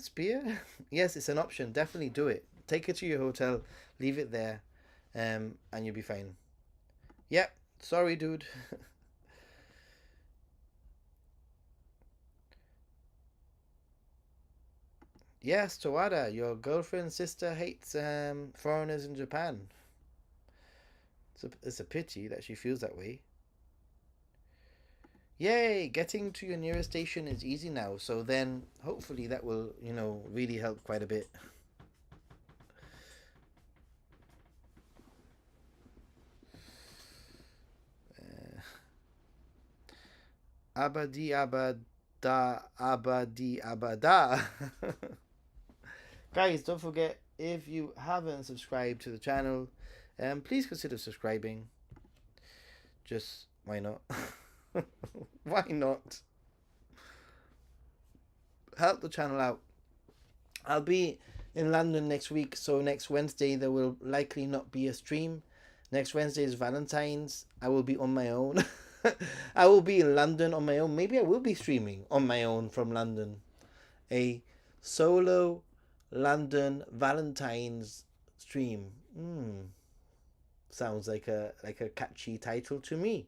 Yes, it's an option. Definitely do it. Take it to your hotel, leave it there, and you'll be fine. Yep. Sorry, dude. Yes, Tawada, your girlfriend's sister hates foreigners in Japan. It's a pity that she feels that way. Yay! Getting to your nearest station is easy now, so then hopefully that will, really help quite a bit. Abadi abada abadi abada. Guys, don't forget, if you haven't subscribed to the channel, please consider subscribing. Just why not? Why not? Help the channel out. I'll be in London next week, so next Wednesday there will likely not be a stream. Next Wednesday is Valentine's. I will be on my own. I will be in London on my own. Maybe I will be streaming on my own from London. A solo London Valentine's stream. Sounds like a catchy title to me.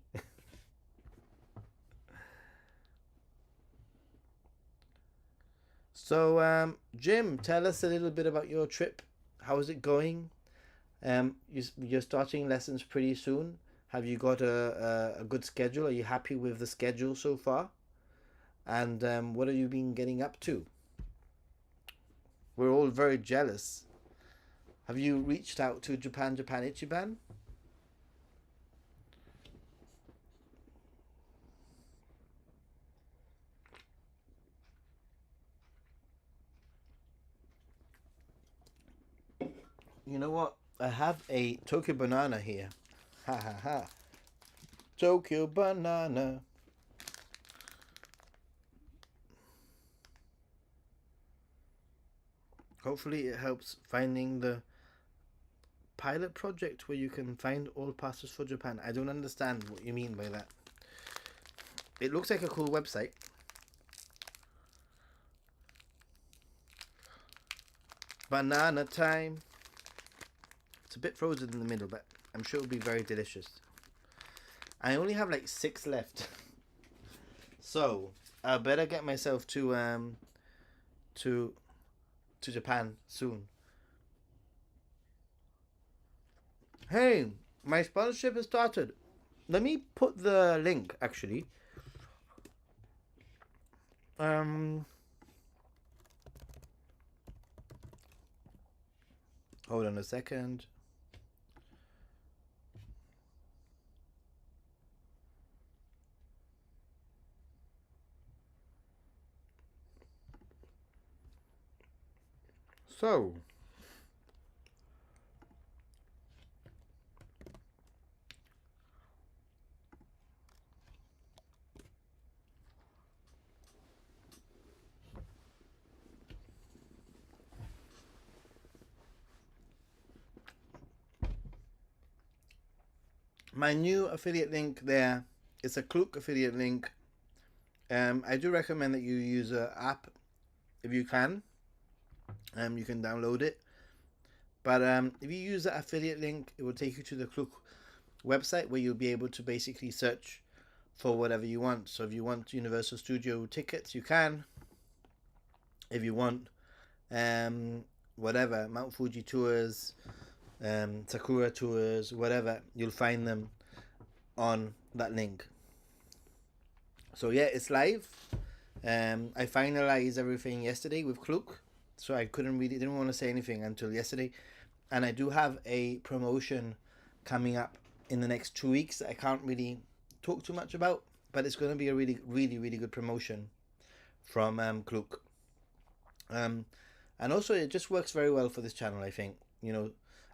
So, Jim, tell us a little bit about your trip. How is it going? You're starting lessons pretty soon. Have you got a good schedule? Are you happy with the schedule so far? And what have you been getting up to? We're all very jealous. Have you reached out to Japan Ichiban? You know what? I have a Tokyo banana here. Ha ha ha. Tokyo banana. Hopefully it helps finding the pilot project where you can find all passes for Japan. I don't understand what you mean by that. It looks like a cool website. Banana time. It's a bit frozen in the middle, but I'm sure it'll be very delicious. I only have like 6 left. So I better get myself to Japan soon. Hey, my sponsorship has started. Let me put the link actually. Hold on a second. So, my new affiliate link there is a Klook affiliate link. I do recommend that you use an app if you can. You can download it. But if you use that affiliate link, it will take you to the Klook website where you'll be able to basically search for whatever you want. So if you want Universal Studio tickets, you can. If you want whatever, Mount Fuji tours, Sakura tours, whatever, you'll find them on that link. So yeah, it's live. I finalized everything yesterday with Klook, so I didn't want to say anything until yesterday. And I do have a promotion coming up in the next 2 weeks that I can't really talk too much about, but it's going to be a really, really, really good promotion from Klook. And also it just works very well for this channel. I think, you know,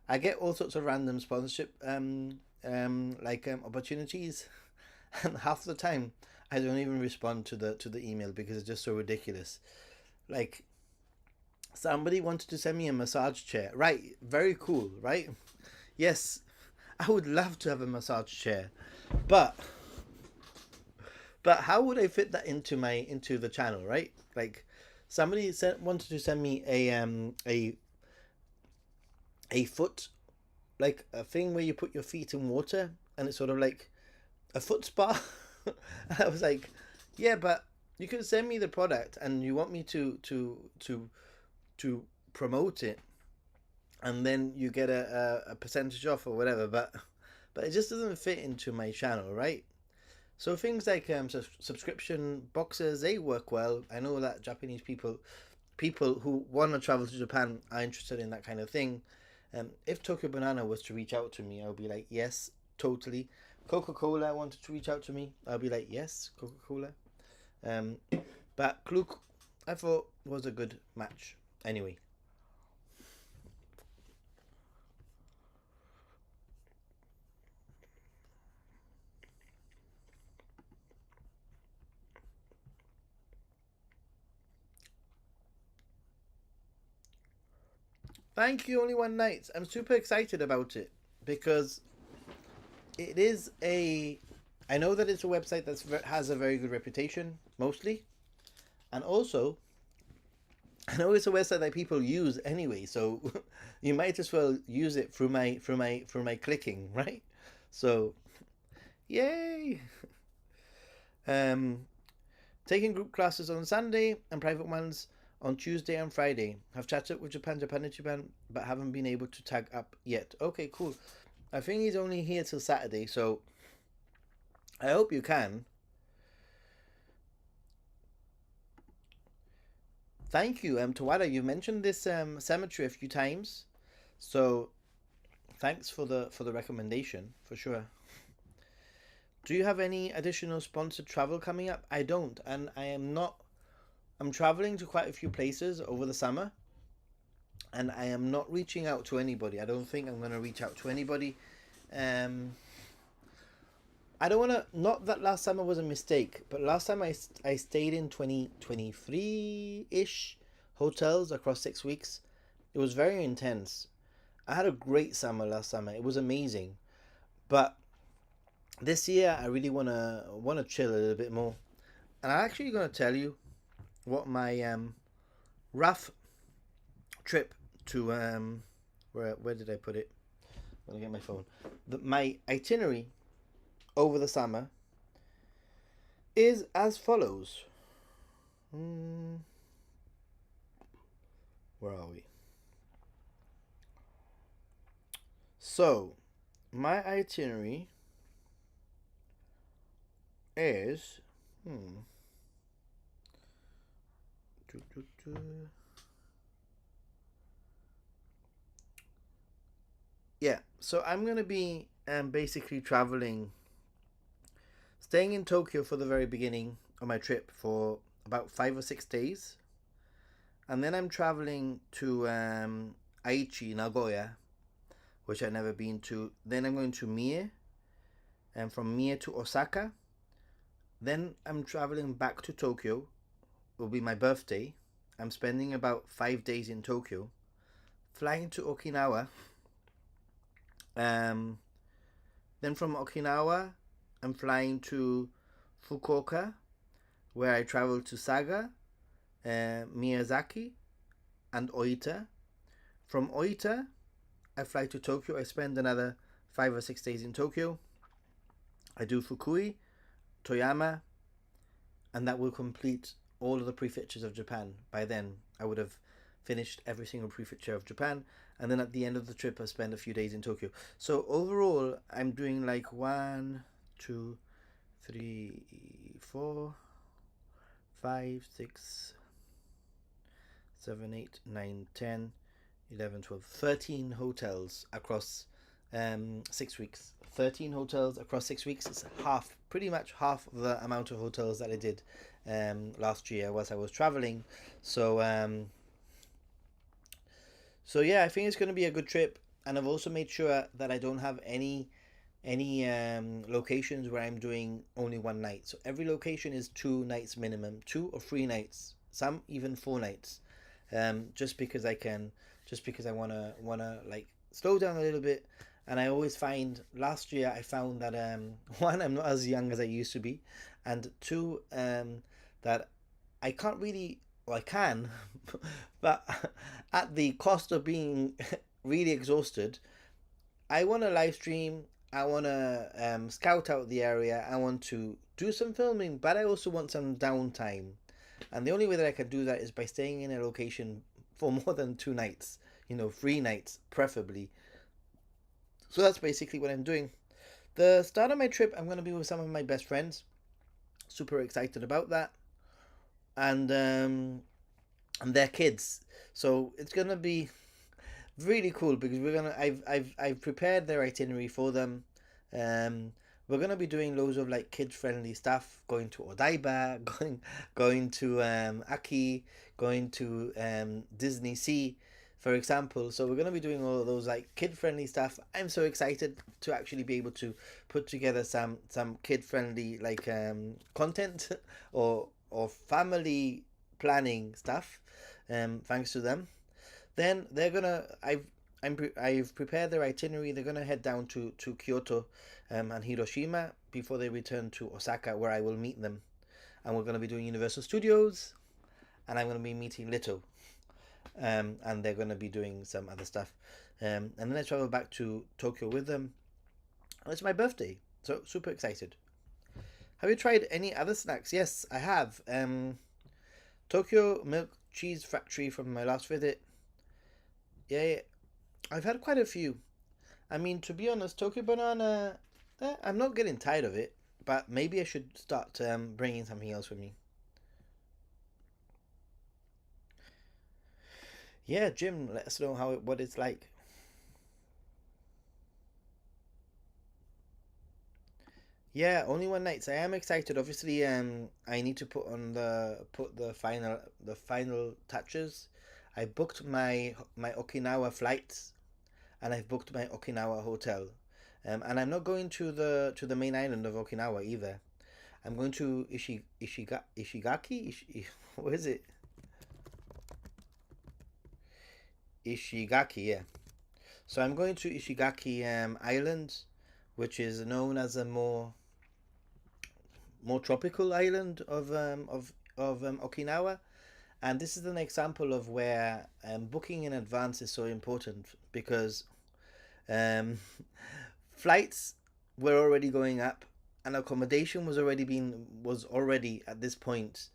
I get all sorts of random sponsorship opportunities, and half the time I don't even respond to the email because it's just so ridiculous. Like, somebody wanted to send me a massage chair. Right, very cool, right? Yes, I would love to have a massage chair, but how would I fit that into the channel, right? Like, somebody wanted to send me a foot, like a thing where you put your feet in water, and it's sort of like a foot spa. I was like, yeah, but you can send me the product, and you want me to promote it, and then you get a percentage off or whatever, but it just doesn't fit into my channel, right? So things like subscription boxes, they work well. I know that Japanese people who want to travel to Japan are interested in that kind of thing. If Tokyo Banana was to reach out to me, I'll be like, yes, totally. Coca-Cola wanted to reach out to me, I'll be like, yes, Coca-Cola. But Klook, I thought, was a good match. Anyway. Thank you, Only One Night. I'm super excited about it because it is I know that it's a website that has a very good reputation, mostly. And also, I know it's a website that people use anyway, so you might as well use it through my clicking, right? So, yay! Taking group classes on Sunday and private ones on Tuesday and Friday. Have chatted with Japan, but haven't been able to tag up yet. Okay, cool. I think he's only here till Saturday, so I hope you can. Thank you, Tawada. You mentioned this cemetery a few times, so thanks for the recommendation, for sure. Do you have any additional sponsored travel coming up? I don't, and I am not. I'm traveling to quite a few places over the summer, and I am not reaching out to anybody. I don't think I'm going to reach out to anybody. I don't want to. Not that last summer was a mistake, but last time I stayed in 23-ish hotels across 6 weeks. It was very intense. I had a great summer last summer. It was amazing, but this year I really wanna chill a little bit more, and I'm actually gonna tell you what my rough trip to where did I put it? I'm gonna get my phone. My itinerary over the summer is as follows. Where are we? So, my itinerary is yeah, so I'm gonna be basically traveling, staying in Tokyo for the very beginning of my trip for about 5 or 6 days, and then I'm traveling to Aichi, Nagoya, which I've never been to. Then I'm going to Mie, and from Mie to Osaka. Then I'm traveling back to Tokyo. It will be my birthday. I'm spending about 5 days in Tokyo, flying to Okinawa, Then from Okinawa, I'm flying to Fukuoka, where I travel to Saga, Miyazaki, and Oita. From Oita, I fly to Tokyo. I spend another 5 or 6 days in Tokyo. I do Fukui, Toyama, and that will complete all of the prefectures of Japan. By then, I would have finished every single prefecture of Japan, and then at the end of the trip, I spend a few days in Tokyo. So overall, I'm doing like 13 hotels across 6 weeks. 13 hotels across 6 weeks. It's half, pretty much half the amount of hotels that I did last year whilst I was traveling. So, so yeah, I think it's going to be a good trip, and I've also made sure that I don't have any locations where I'm doing only one night. So every location is 2 nights minimum, 2 or 3 nights, some even 4 nights. Just because I can, just because I wanna like slow down a little bit. And I always find last year I found that one, I'm not as young as I used to be, and two, that I can't really, well, I can, but at the cost of being really exhausted. I want to live stream. I want to scout out the area. I want to do some filming, but I also want some downtime. And the only way that I can do that is by staying in a location for more than 2 nights, 3 nights preferably. So that's basically what I'm doing. The start of my trip, I'm going to be with some of my best friends. Super excited about that. And their kids. So it's going to be really cool because I've prepared their itinerary for them. Um, we're gonna be doing loads of like kid friendly stuff. Going to Odaiba, going to Aki, going to Disney Sea, for example. So we're gonna be doing all of those like kid friendly stuff. I'm so excited to actually be able to put together some kid friendly like content or family planning stuff. Thanks to them. Then they're gonna. I've prepared their itinerary. They're gonna head down to Kyoto, and Hiroshima before they return to Osaka, where I will meet them. And we're gonna be doing Universal Studios, and I'm gonna be meeting Lito, and they're gonna be doing some other stuff. And then I travel back to Tokyo with them. And it's my birthday, so super excited. Have you tried any other snacks? Yes, I have. Tokyo Milk Cheese Factory from my last visit. Yeah, I've had quite a few. I mean, to be honest, Tokyo Banana, I'm not getting tired of it, but maybe I should start bringing something else with me. Yeah, Jim, let us know what it's like. Yeah, only one night. So I am excited. Obviously, I need to put the final touches. I booked my Okinawa flights, and I've booked my Okinawa hotel. And I'm not going to the main island of Okinawa either. I'm going to Ishigaki. What is it? Ishigaki. Yeah. So I'm going to Ishigaki Island, which is known as a more tropical island of Okinawa. And this is an example of where booking in advance is so important because um, flights were already going up, and accommodation was already at this point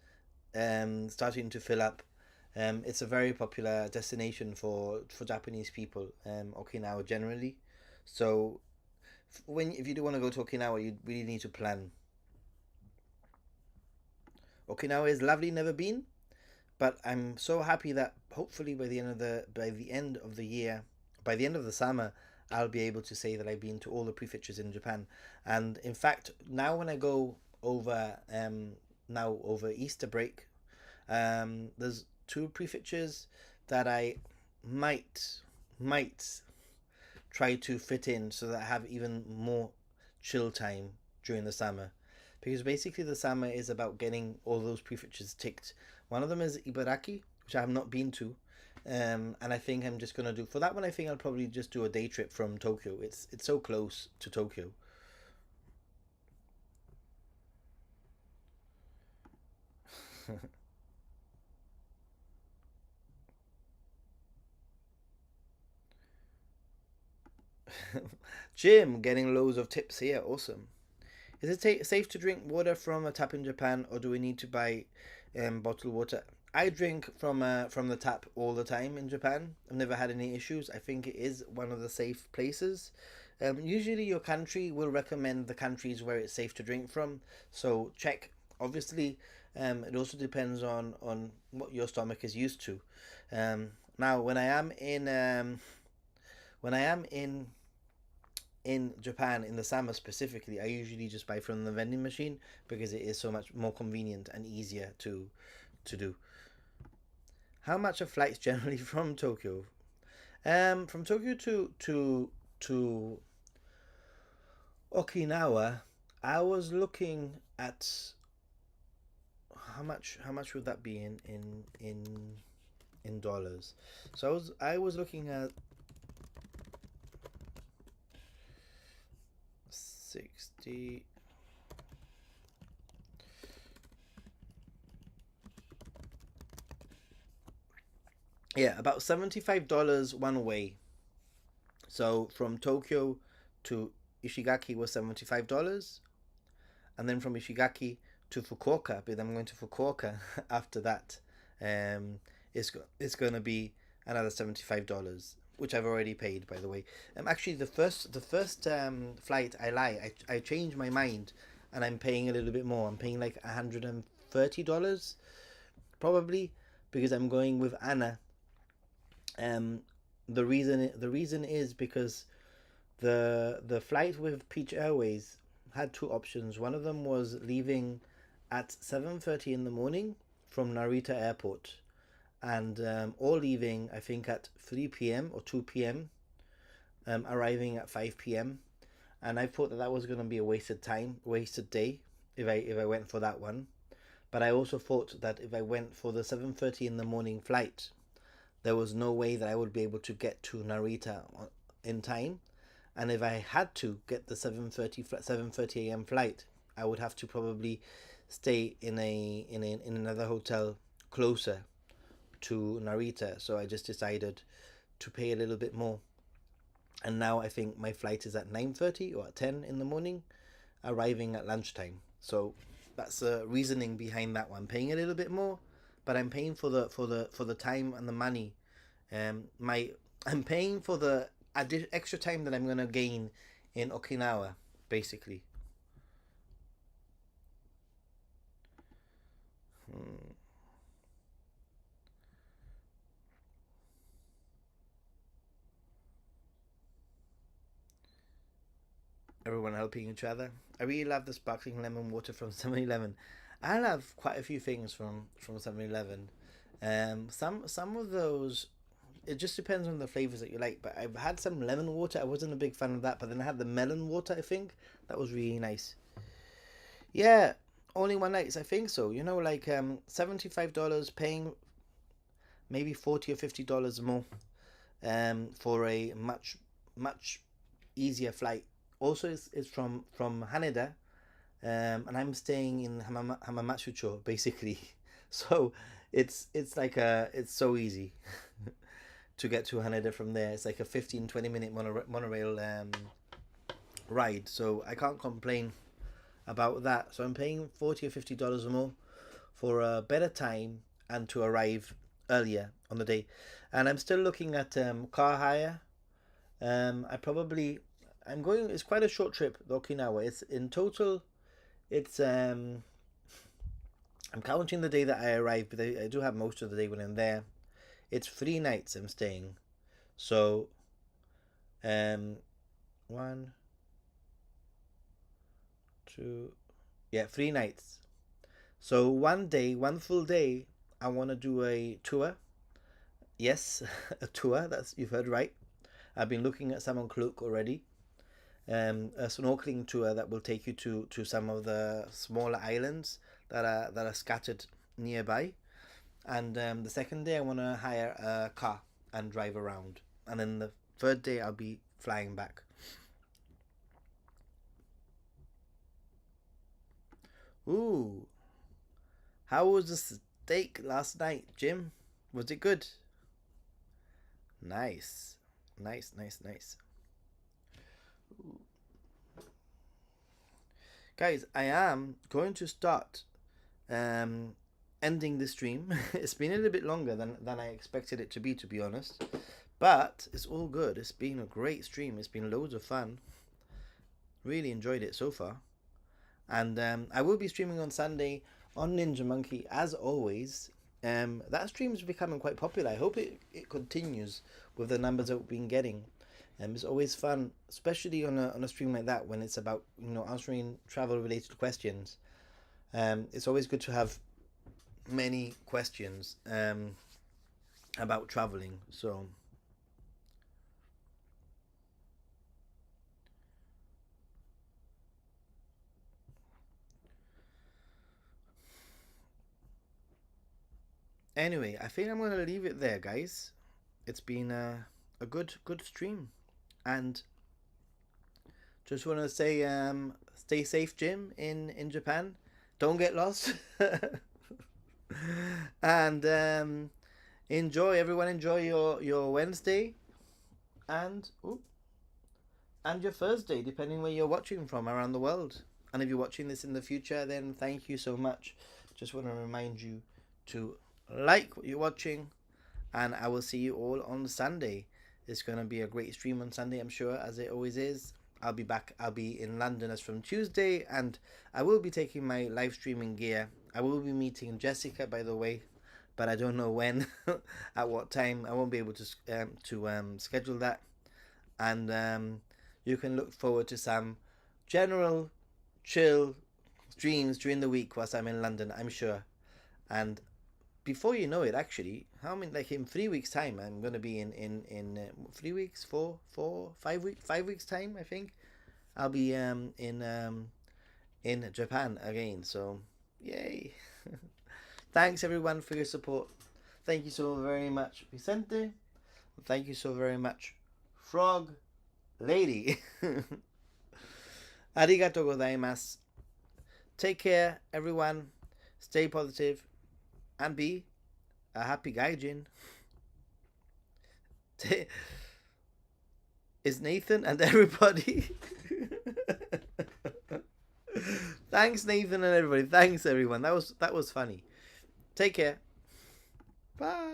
starting to fill up. It's a very popular destination for Japanese people, Okinawa generally. So if you do want to go to Okinawa, you really need to plan. Okinawa is lovely, never been, but I'm so happy that hopefully by the end of the year, by the end of the summer, I'll be able to say that I've been to all the prefectures in Japan. And in fact, now when I go over Easter break, there's two prefectures that I might might try to fit in so that I have even more chill time during the summer. Because basically the summer is about getting all those prefectures ticked. One of them is Ibaraki, which I have not been to. And I think I'm just gonna do for that one. I think I'll probably just do a day trip from Tokyo. It's so close to Tokyo. Jim getting loads of tips here. Awesome. Is it safe to drink water from a tap in Japan, or do we need to buy bottled water? I drink from the tap all the time in Japan. I've never had any issues. I think it is one of the safe places. Usually, your country will recommend the countries where it's safe to drink from. So check. Obviously, it also depends on what your stomach is used to. Now, when I am in Japan in the summer specifically, I usually just buy from the vending machine because it is so much more convenient and easier to do. How much are flights generally from Tokyo? From Tokyo to Okinawa, I was looking at how much would that be in dollars. So I was looking at 60. Yeah, about $75 one way. So from Tokyo to Ishigaki was $75, and then from Ishigaki to Fukuoka, but I'm going to Fukuoka after that. It's going to be another $75, which I've already paid, by the way. Actually, the first flight, I lie, I changed my mind, and I'm paying a little bit more. I'm paying like $130, probably, because I'm going with Anna. Um, the reason is because the flight with Peach Airways had two options. One of them was leaving at 7:30 in the morning from Narita Airport, and or leaving I think at 3 p.m. or 2 p.m., arriving at 5 p.m. And I thought that that was going to be a wasted time, wasted day if I went for that one. But I also thought that if I went for the 7:30 in the morning flight, there was no way that I would be able to get to Narita in time. And if I had to get the 7:30 a.m. flight, I would have to probably stay in another hotel closer to Narita. So I just decided to pay a little bit more. And now I think my flight is at 9:30 or at 10 in the morning, arriving at lunchtime. So that's the reasoning behind that one. Paying a little bit more, but I'm paying for the time and the money. My I'm paying for the extra time that I'm gonna gain in Okinawa, basically. Hmm. Everyone helping each other. I really love the sparkling lemon water from 7-Eleven. I love quite a few things from 7-Eleven. Some of those, it just depends on the flavors that you like. But I've had some lemon water. I wasn't a big fan of that, but then I had the melon water. I think that was really nice. Yeah, only one night. I think so. Like $75, paying maybe $40 or $50 more for a much easier flight. Also, it's from Haneda, and I'm staying in Hamamatsucho basically. So it's so easy to get to Haneda from there. It's like a 15-20 minute monorail ride. So I can't complain about that. So I'm paying $40 or $50 more for a better time and to arrive earlier on the day. And I'm still looking at car hire. I'm going. It's quite a short trip, the Okinawa. It's in total. It's I'm counting the day that I arrive, but I do have most of the day when I'm there. It's 3 nights I'm staying. So um, one, two, yeah, 3 nights. So one day, one full day, I want to do a tour. Yes, a tour. That's you've heard right. I've been looking at some on Klook already. A snorkeling tour that will take you to some of the smaller islands that are scattered nearby. And the second day, I want to hire a car and drive around. And then the third day, I'll be flying back. Ooh, How was the steak last night, Jim? Was it good? Nice. Nice, nice, nice. Guys, I am going to start um, ending the stream. It's been a little bit longer than I expected it to be honest. But it's all good. It's been a great stream. It's been loads of fun. Really enjoyed it so far. And I will be streaming on Sunday on Ninja Monkey as always. That stream is becoming quite popular. I hope it continues with the numbers that we've been getting. It's always fun, especially on a stream like that when it's about answering travel related questions. It's always good to have many questions about traveling. So anyway, I think I'm gonna leave it there, guys. It's been a good stream, and just want to say stay safe, Jim, in Japan. Don't get lost. And enjoy your Wednesday and and your Thursday, depending where you're watching from around the world. And if you're watching this in the future, then thank you so much. Just want to remind you to like what you're watching, and I will see you all on Sunday. It's going to be a great stream on Sunday, I'm sure, as it always is. I'll be back. I'll be in London as from Tuesday, and I will be taking my live streaming gear. I will be meeting Jessica, by the way, but I don't know when, at what time. I won't be able to schedule that, and you can look forward to some general chill streams during the week whilst I'm in London, I'm sure. And before you know it, actually, how many, like in 3 weeks' time, I'm gonna be in 3 weeks, 5 weeks time, I think. I'll be in Japan again. So, yay! Thanks everyone for your support. Thank you so very much, Vicente. Thank you so very much, Frog Lady. Arigato gozaimasu. Take care, everyone. Stay positive and be a happy gaijin. Is Nathan and everybody. Thanks, Nathan and everybody. Thanks, everyone. That was funny. Take care. Bye.